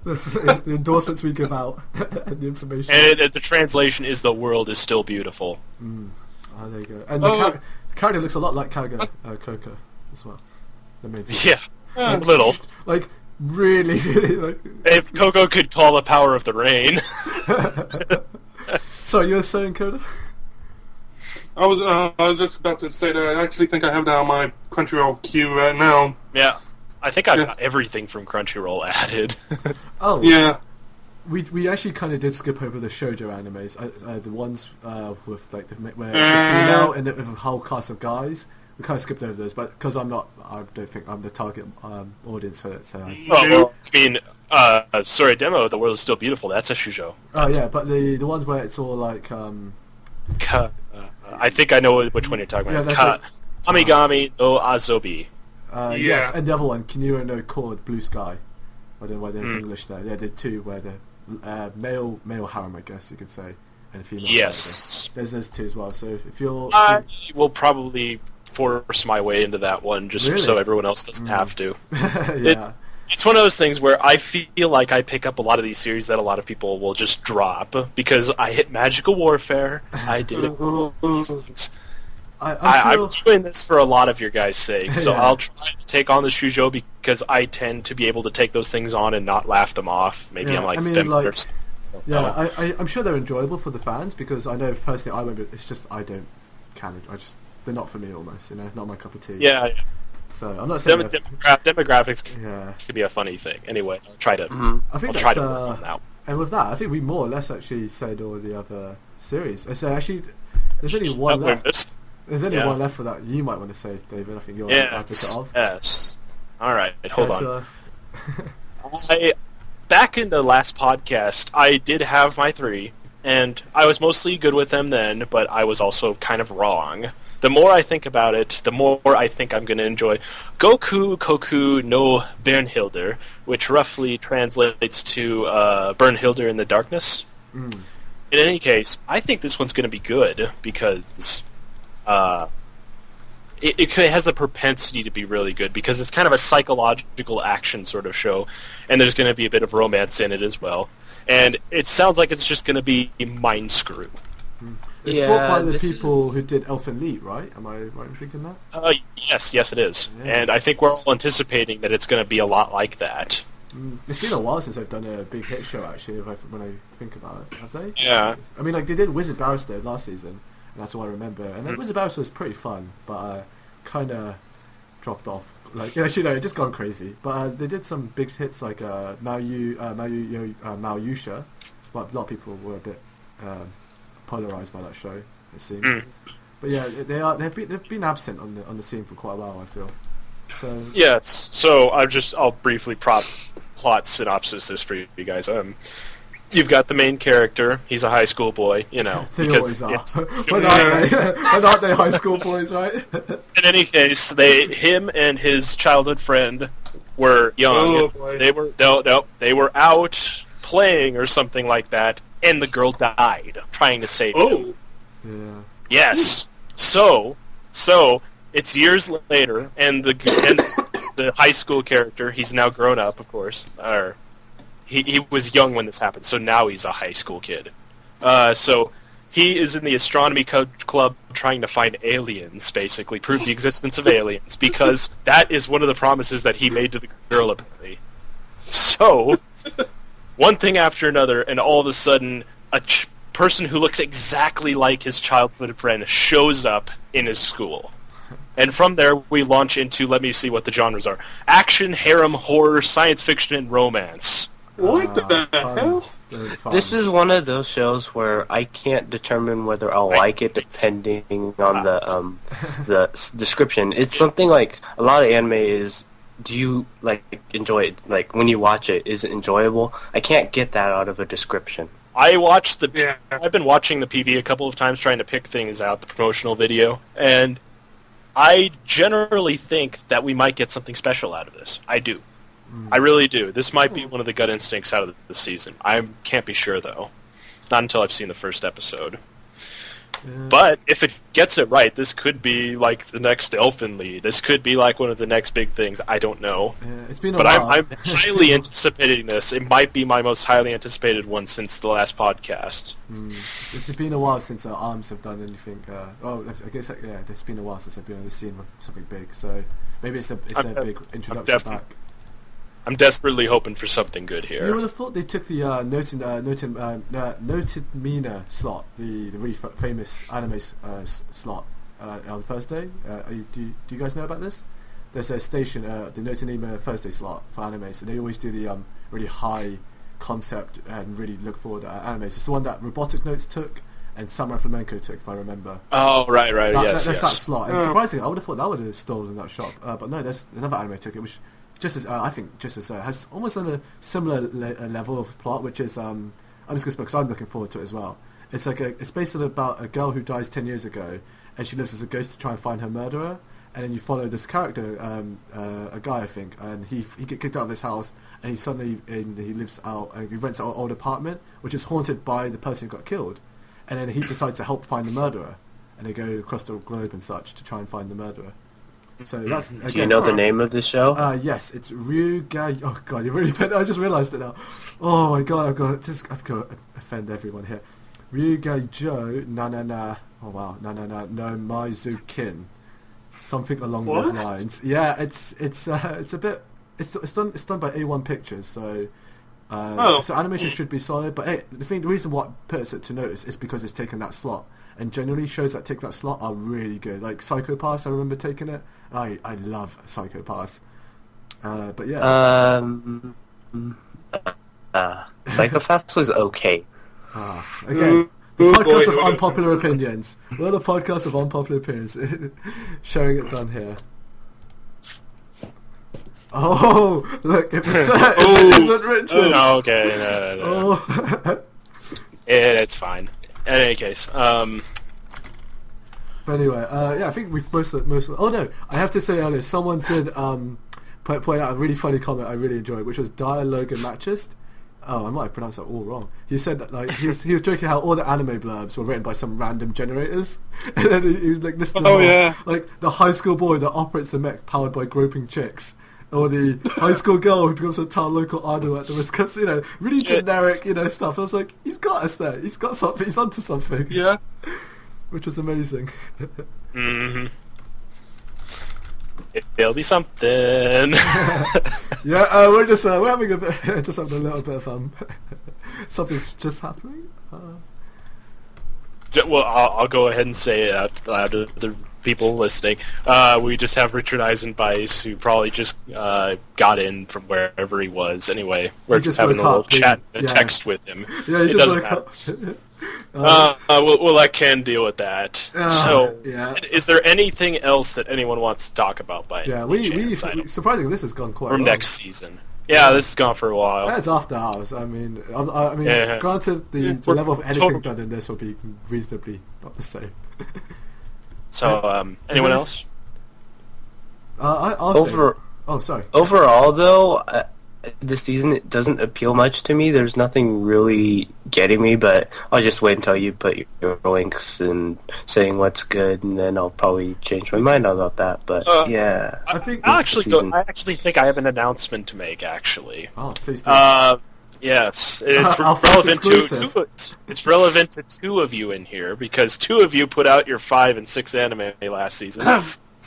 the endorsements we give out and the information. And the translation is "The world is still beautiful." Oh, there you go. And the character looks a lot like Kaga Coco as well. The main thing. Yeah. Little. Really, if Coco could call the power of the rain. So you were saying, Koda? I was just about to say that I actually think I have that on my Crunchyroll queue right now. Yeah. I think I've got everything from Crunchyroll added. Oh. Yeah. We actually kind of did skip over the shoujo animes, the ones with where it's the female and with a whole cast of guys. We kind of skipped over those, but because I don't think I'm the target audience for it. So. Sorry, demo. The world is still beautiful. That's a shoujo. Oh yeah, but the ones where it's all like. I think I know which one you're talking about. Amigami no Azobi. Yes, and the other one, Kinuro no Chord, Blue Sky. I don't know why there's English there. Yeah, the two where the male harem, I guess you could say, and female. Yes. There's those two as well. So if you're, I will probably force my way into that one just so everyone else doesn't have to. Yeah. It's one of those things where I feel like I pick up a lot of these series that a lot of people will just drop because I hit Magical Warfare. I did these things. I'm doing this for a lot of your guys' sake, so I'll try to take on the shoujo because I tend to be able to take those things on and not laugh them off. Maybe I'm feminine or something. Yeah, I'm sure they're enjoyable for the fans because I know personally I won't be. It's just I don't can. They're not for me almost. Not my cup of tea. Yeah. So I'm not saying demographics can be a funny thing. Anyway, I'll try to. I think I'll try to work on that. And with that, I think we more or less actually said all the other series. So actually, there's only one left. There's only one left for that you might want to say, David. I think you're an advocate of. Yes. All right. Hold on. Back in the last podcast, I did have my 3, and I was mostly good with them then, but I was also kind of wrong. The more I think about it, the more I think I'm going to enjoy Goku Koku no Bernhilder, which roughly translates to Bernhilder in the Darkness. In any case, I think this one's going to be good because it has the propensity to be really good because it's kind of a psychological action sort of show, and there's going to be a bit of romance in it as well. And it sounds like it's just going to be mind screw. It's brought by the people who did Elfen Lied, right? Am I right in thinking that? Yes, it is. Yeah. And I think we're all anticipating that it's going to be a lot like that. It's been a while since I've done a big hit show, actually, when I think about it. Have they? Yeah. I mean, they did Wizard Barrister last season, and that's all I remember. And Wizard Barrister was pretty fun, but I kind of dropped off. It just gone crazy. But they did some big hits like Maoyusha. But a lot of people were a bit polarized by that show, it seems. But yeah, they've been absent on the scene for quite a while, I feel. So so I'll briefly plot synopsis this for you guys. you've got the main character. He's a high school boy, you know. They always are. it's- When aren't they high school boys, right? In any case, him and his childhood friend were young. Oh, boy. They were out playing or something like that, and the girl died trying to save him. Oh. Yeah. Yes. So it's years later, and the high school character, he's now grown up, of course. Or he was young when this happened, so now he's a high school kid. So he is in the astronomy club trying to find aliens, basically prove the existence of aliens, because that is one of the promises that he made to the girl, apparently. So one thing after another, and all of a sudden, a person who looks exactly like his childhood friend shows up in his school. And from there, we launch into, let me see what the genres are: action, harem, horror, science fiction, and romance. What the Fun. hell? Very fun. This is one of those shows where I can't determine whether I'll like it depending on the description. It's something like a lot of anime is. Do you enjoy it? Like when you watch it, is it enjoyable? I can't get that out of a description. Yeah. I've been watching the PV a couple of times trying to pick things out, the promotional video, and I generally think that we might get something special out of this. I do. I really do. This might be one of the gut instincts out of the season. I can't be sure, though. Not until I've seen the first episode. Yeah. But if it gets it right, this could be like the next Elfen Lied. This could be like one of the next big things. I don't know. Yeah, it's been a But while. I'm highly anticipating this. It might be my most highly anticipated one since the last podcast. It's been a while since ARMS have done anything. I guess it's been a while since I've been on the scene with something big. So maybe it's a big introduction back. I'm desperately hoping for something good You here. would have thought they took the Noted Mina slot, the really famous anime slot on Thursday. Do you guys know about this? There's a station, the Noted Mina Thursday slot for anime, so they always do the really high concept and really look forward to animes. It's the one that Robotic Notes took and Samurai Flamenco took, if I remember. Oh, right, That's yes. that slot. And surprisingly, I would have thought that would have stolen that shop, but no, there's another anime took it, which I think has almost on a similar level of plot, which is I'm just going to because I'm looking forward to it as well. It's it's based on about a girl who dies 10 years ago, and she lives as a ghost to try and find her murderer. And then you follow this character, a guy I think, and he gets kicked out of his house, and he lives out, and he rents out an old apartment which is haunted by the person who got killed, and then he decides to help find the murderer, and they go across the globe and such to try and find the murderer. So that's again, Do you know the name of the show? yes, it's Ryuga. Oh god, you really. I just realised it now. Oh my god, I've got to offend everyone here. Ryuga Jo na. Oh wow, na no Maizukin. Something along those lines. Yeah, it's a bit. It's done by A1 Pictures, so. So animation should be solid, but hey, the reason what puts it to notice is because it's taken that slot, and generally shows that take that slot are really good. Like Psycho Pass, I remember taking it. I love Psycho Pass, but yeah. Psychopaths was okay. Again, the podcast of unpopular opinions. We're the podcast of unpopular opinions, showing it done here. Oh, look! If it isn't Richard. Oh, okay, no. Oh. It's fine. In any case, But anyway, I think we've most. Oh no, I have to say earlier, someone did point out a really funny comment I really enjoyed, which was Dialogue Matchist. Oh, I might have pronounced that all wrong. He said that he was joking how all the anime blurbs were written by some random generators, and then he was listing them all. Like the high school boy that operates a mech powered by groping chicks, or the high school girl who becomes a town local idol at the risk, really generic, stuff. I was like, he's got us there. He's got something. He's onto something. Yeah. Which was amazing. mm-hmm. There'll be something. Yeah, we're having a bit, just having a little bit of fun. Something's just happening. Well, I'll go ahead and say it out loud to the people listening. We just have Richard Eisenbeis, who probably just got in from wherever he was. Anyway, we're just having a little chat and text with him. Yeah, he it just doesn't woke matter. up. We'll let Ken deal with that. So, yeah. Is there anything else that anyone wants to talk about by Yeah, any chance? surprisingly, this has gone quite Or well. next season. Yeah, this has gone for a while. That's after hours. I mean, granted, the level of editing done in this will be reasonably not the same. So, anyone else? I'll say. Oh, sorry. Overall, though, this season it doesn't appeal much to me. There's nothing really getting me, but I'll just wait until you put your links and saying what's good, and then I'll probably change my mind about that. But yeah, I actually think I have an announcement to make. Actually, oh, please do. Yes, it's relevant to it's relevant to two of you in here because two of you put out your 5 and 6 anime last season.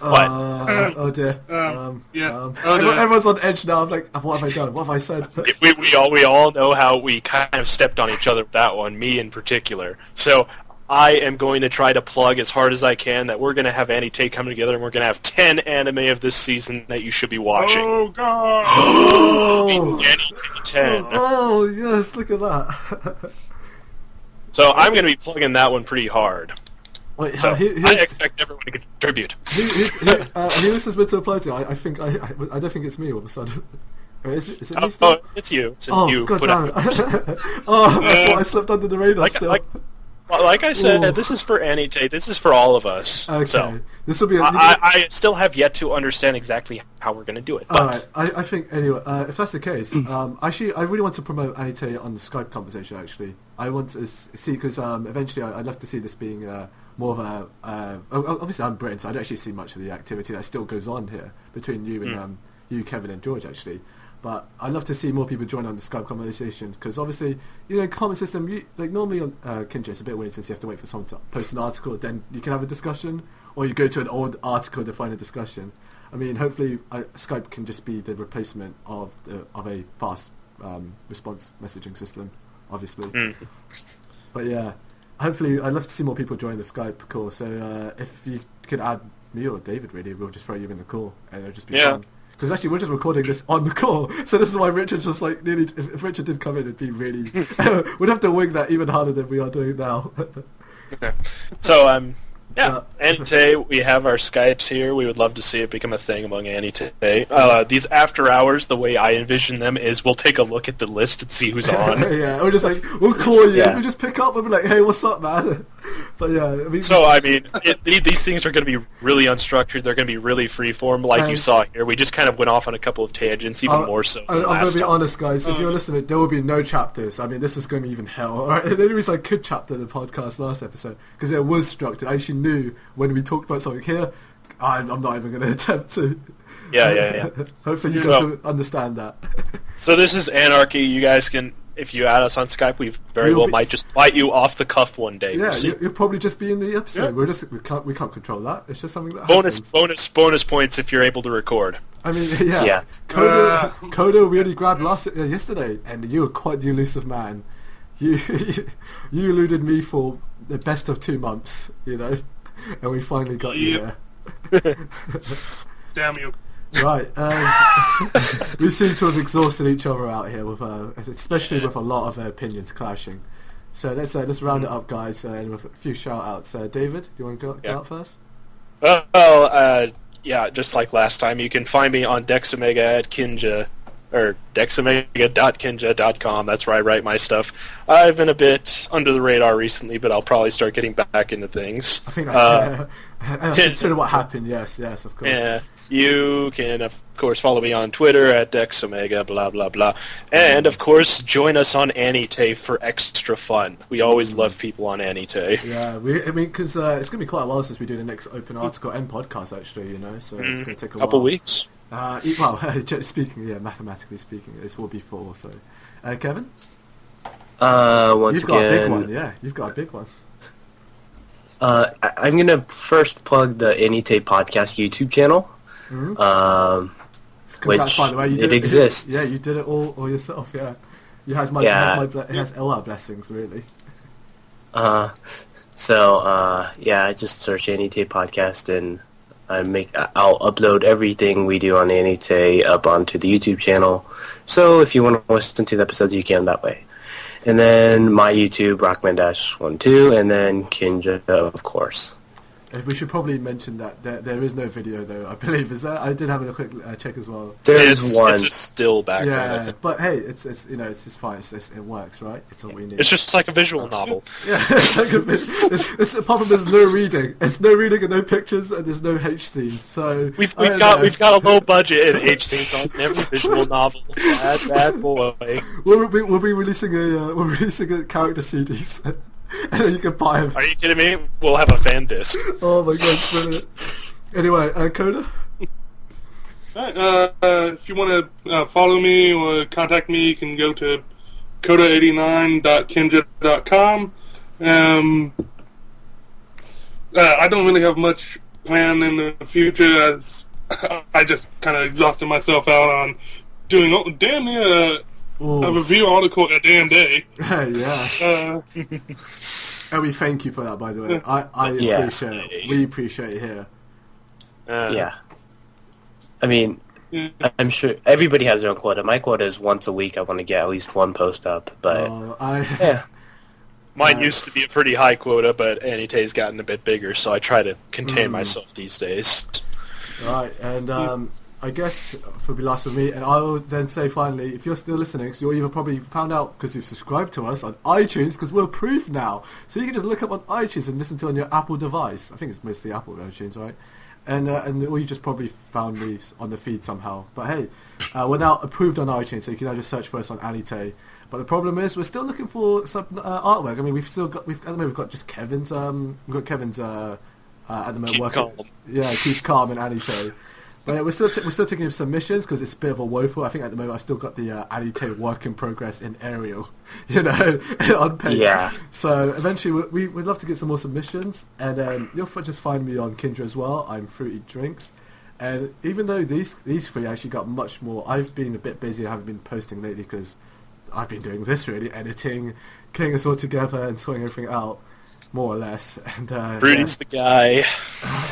Oh dear. Everyone's on edge now. I'm like, what have I done? What have I said? we all know how we kind of stepped on each other with that one, me in particular. So I am going to try to plug as hard as I can that we're going to have Ani-Tay come together and we're going to have 10 anime of this season that you should be watching. Oh, God! Ani-Tay 10. Oh, yes, look at that. So I'm going to be plugging that one pretty hard. Wait, so I expect everyone to contribute. Who this has been to apply to? I don't think it's me all of a sudden. Is it me still? Oh, it's you. Since you God put damn it. I thought I slipped under the radar still. Like I said, this is for Ani-Tay. This is for all of us. Okay. So this will be. I still have yet to understand exactly how we're going to do it. But. All right. I think anyway. If that's the case, actually, I really want to promote Ani-Tay on the Skype conversation. Actually, I want to see because eventually I'd love to see this being more of a. Obviously, I'm British, so I don't actually see much of the activity that still goes on here between you and you, Kevin, and George. Actually. But I'd love to see more people join on the Skype conversation because obviously, comment system, normally on Kinja, it's a bit weird since you have to wait for someone to post an article, then you can have a discussion, or you go to an old article to find a discussion. I mean, hopefully Skype can just be the replacement of a fast response messaging system, obviously. But yeah, hopefully I'd love to see more people join the Skype call, so if you could add me or David, really, we'll just throw you in the call, and it'll just be fun. Because actually, we're just recording this on the call, so this is why Richard's just like nearly. If Richard did come in, it'd be really. We'd have to wing that even harder than we are doing now. So Ani-Tay, we have our Skypes here. We would love to see it become a thing among Ani-Tay. These after hours, the way I envision them is we'll take a look at the list and see who's on. Yeah, we're just like we'll call you. Yeah. We just pick up and be like, "Hey, what's up, man?" But yeah, these things are going to be really unstructured. They're going to be really freeform, like you saw here. We just kind of went off on a couple of tangents, even more so. I'm going to be honest, guys. If you're listening, there will be no chapters. I mean, this is going to be even hell. All right? The only reason I could chapter the podcast last episode because it was structured. I actually knew when we talked about something here. I'm not even going to attempt to. Yeah. Hopefully, you guys will understand that. So this is anarchy. You guys can. If you add us on Skype, we very well might just bite you off the cuff one day. Yeah, you'll probably just be in the episode. Yeah. We can't control that. It's just something that happens. Bonus points if you're able to record. I mean, yeah. Koda we only grabbed yesterday, and you were quite the elusive man. You eluded me for the best of 2 months, and we finally got you there. Damn you. Right, we seem to have exhausted each other out here, especially with a lot of opinions clashing. So let's round it up, guys, with a few shout-outs. David, do you want to go out first? Well, just like last time, you can find me on Dexomega at Kinja, or dexomega.kinja.com. That's where I write my stuff. I've been a bit under the radar recently, but I'll probably start getting back into things. I think that's sort of what happened. Yes, of course. Yeah. You can, of course, follow me on Twitter at DexOmega, blah, blah, blah. And, of course, join us on Ani-Tay for extra fun. We always love people on Ani-Tay. Yeah, because it's going to be quite a while since we do the next open article and podcast, actually, so it's going to take a couple while. weeks. Mathematically speaking, this will be 4, so. Kevin? You've got a big one, yeah. You've got a big one. I'm going to first plug the Ani-Tay podcast YouTube channel. Congrats, by the way, it exists. Yeah, you did it all yourself. Yeah, it has all our blessings, really. I just search Ani-Tay podcast and I'll upload everything we do on Ani-Tay up onto the YouTube channel. So if you want to listen to the episodes, you can that way. And then my YouTube, Rockman-12, and then Kinja, of course. We should probably mention that there is no video though. I believe is there. I did have a quick check as well. There's one. It's a still background. I Yeah, think. but hey, it's it's fine. It works, right? It's all we need. It's just like a visual novel. Yeah, it's like it's apart from there's no reading. It's no reading and no pictures and there's no H scenes. So We've I don't got know. we've got a low budget and H scenes on every visual novel. Bad boy. We'll be releasing a character CDs, and then you can buy them. Are you kidding me? We'll have a fan disc. Oh my god, brilliant. Anyway, Koda. Alright, if you want to follow me or contact me, you can go to koda89.kinja.com. I don't really have much planned in the future, as I just kind of exhausted myself out on doing damn near a review article a damn day. Yeah. And we thank you for that, by the way. I appreciate it. We appreciate it here. Yeah. I mean, I'm sure everybody has their own quota. My quota is once a week. I want to get at least one post up, but yeah. Mine used to be a pretty high quota, but Ani-Tay's gotten a bit bigger, so I try to contain myself these days. Right, and I guess for the last with me, and I will then say finally, if you're still listening, so you're either probably found out because you've subscribed to us on iTunes, because we're proof now, so you can just look up on iTunes and listen to it on your Apple device. I think it's mostly Apple iTunes, right? And or you just probably found me on the feed somehow. But hey, we're now approved on iTunes, so you can now just search for us on Ani-Tay. But the problem is, we're still looking for some artwork. I mean, we've at the moment we've got just Kevin's at the moment Keep working. calm. Yeah, keep calm and Ani-Tay. But yeah, we're still taking submissions because it's a bit of a woeful. I think at the moment I've still got the Ani-Tay work in progress in Arial, on paper. Yeah. So eventually we'd love to get some more submissions, and you'll just find me on Kindra as well. I'm Fruity Drinks, and even though these three actually got much more, I've been a bit busy. I haven't been posting lately because I've been doing this really, editing, getting us all together, and sorting everything out, more or less. And Rudy's the guy.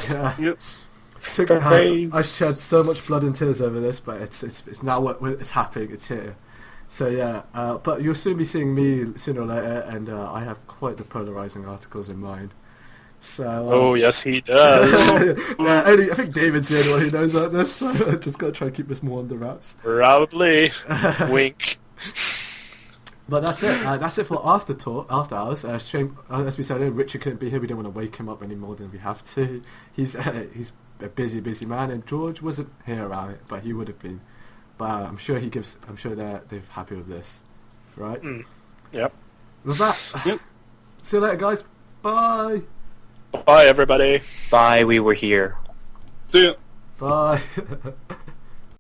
yeah. Yep. I shed so much blood and tears over this, but it's now it's happening. It's here. So yeah, but you'll soon be seeing me sooner or later, and I have quite the polarizing articles in mind. So Oh yes, he does. yeah, I think David's the only one who knows about this, so I just got to try and keep this more under wraps. Probably. Wink. But that's it. That's it for after hours. Shame, as we said, Richard couldn't be here. We didn't want to wake him up any more than we have to. He's a busy man, and George wasn't here around it, but he would have been. But I'm sure they're happy with this, right? Yep. With that, see you later, guys. Bye. Bye, everybody. Bye, we were here. See ya. Bye.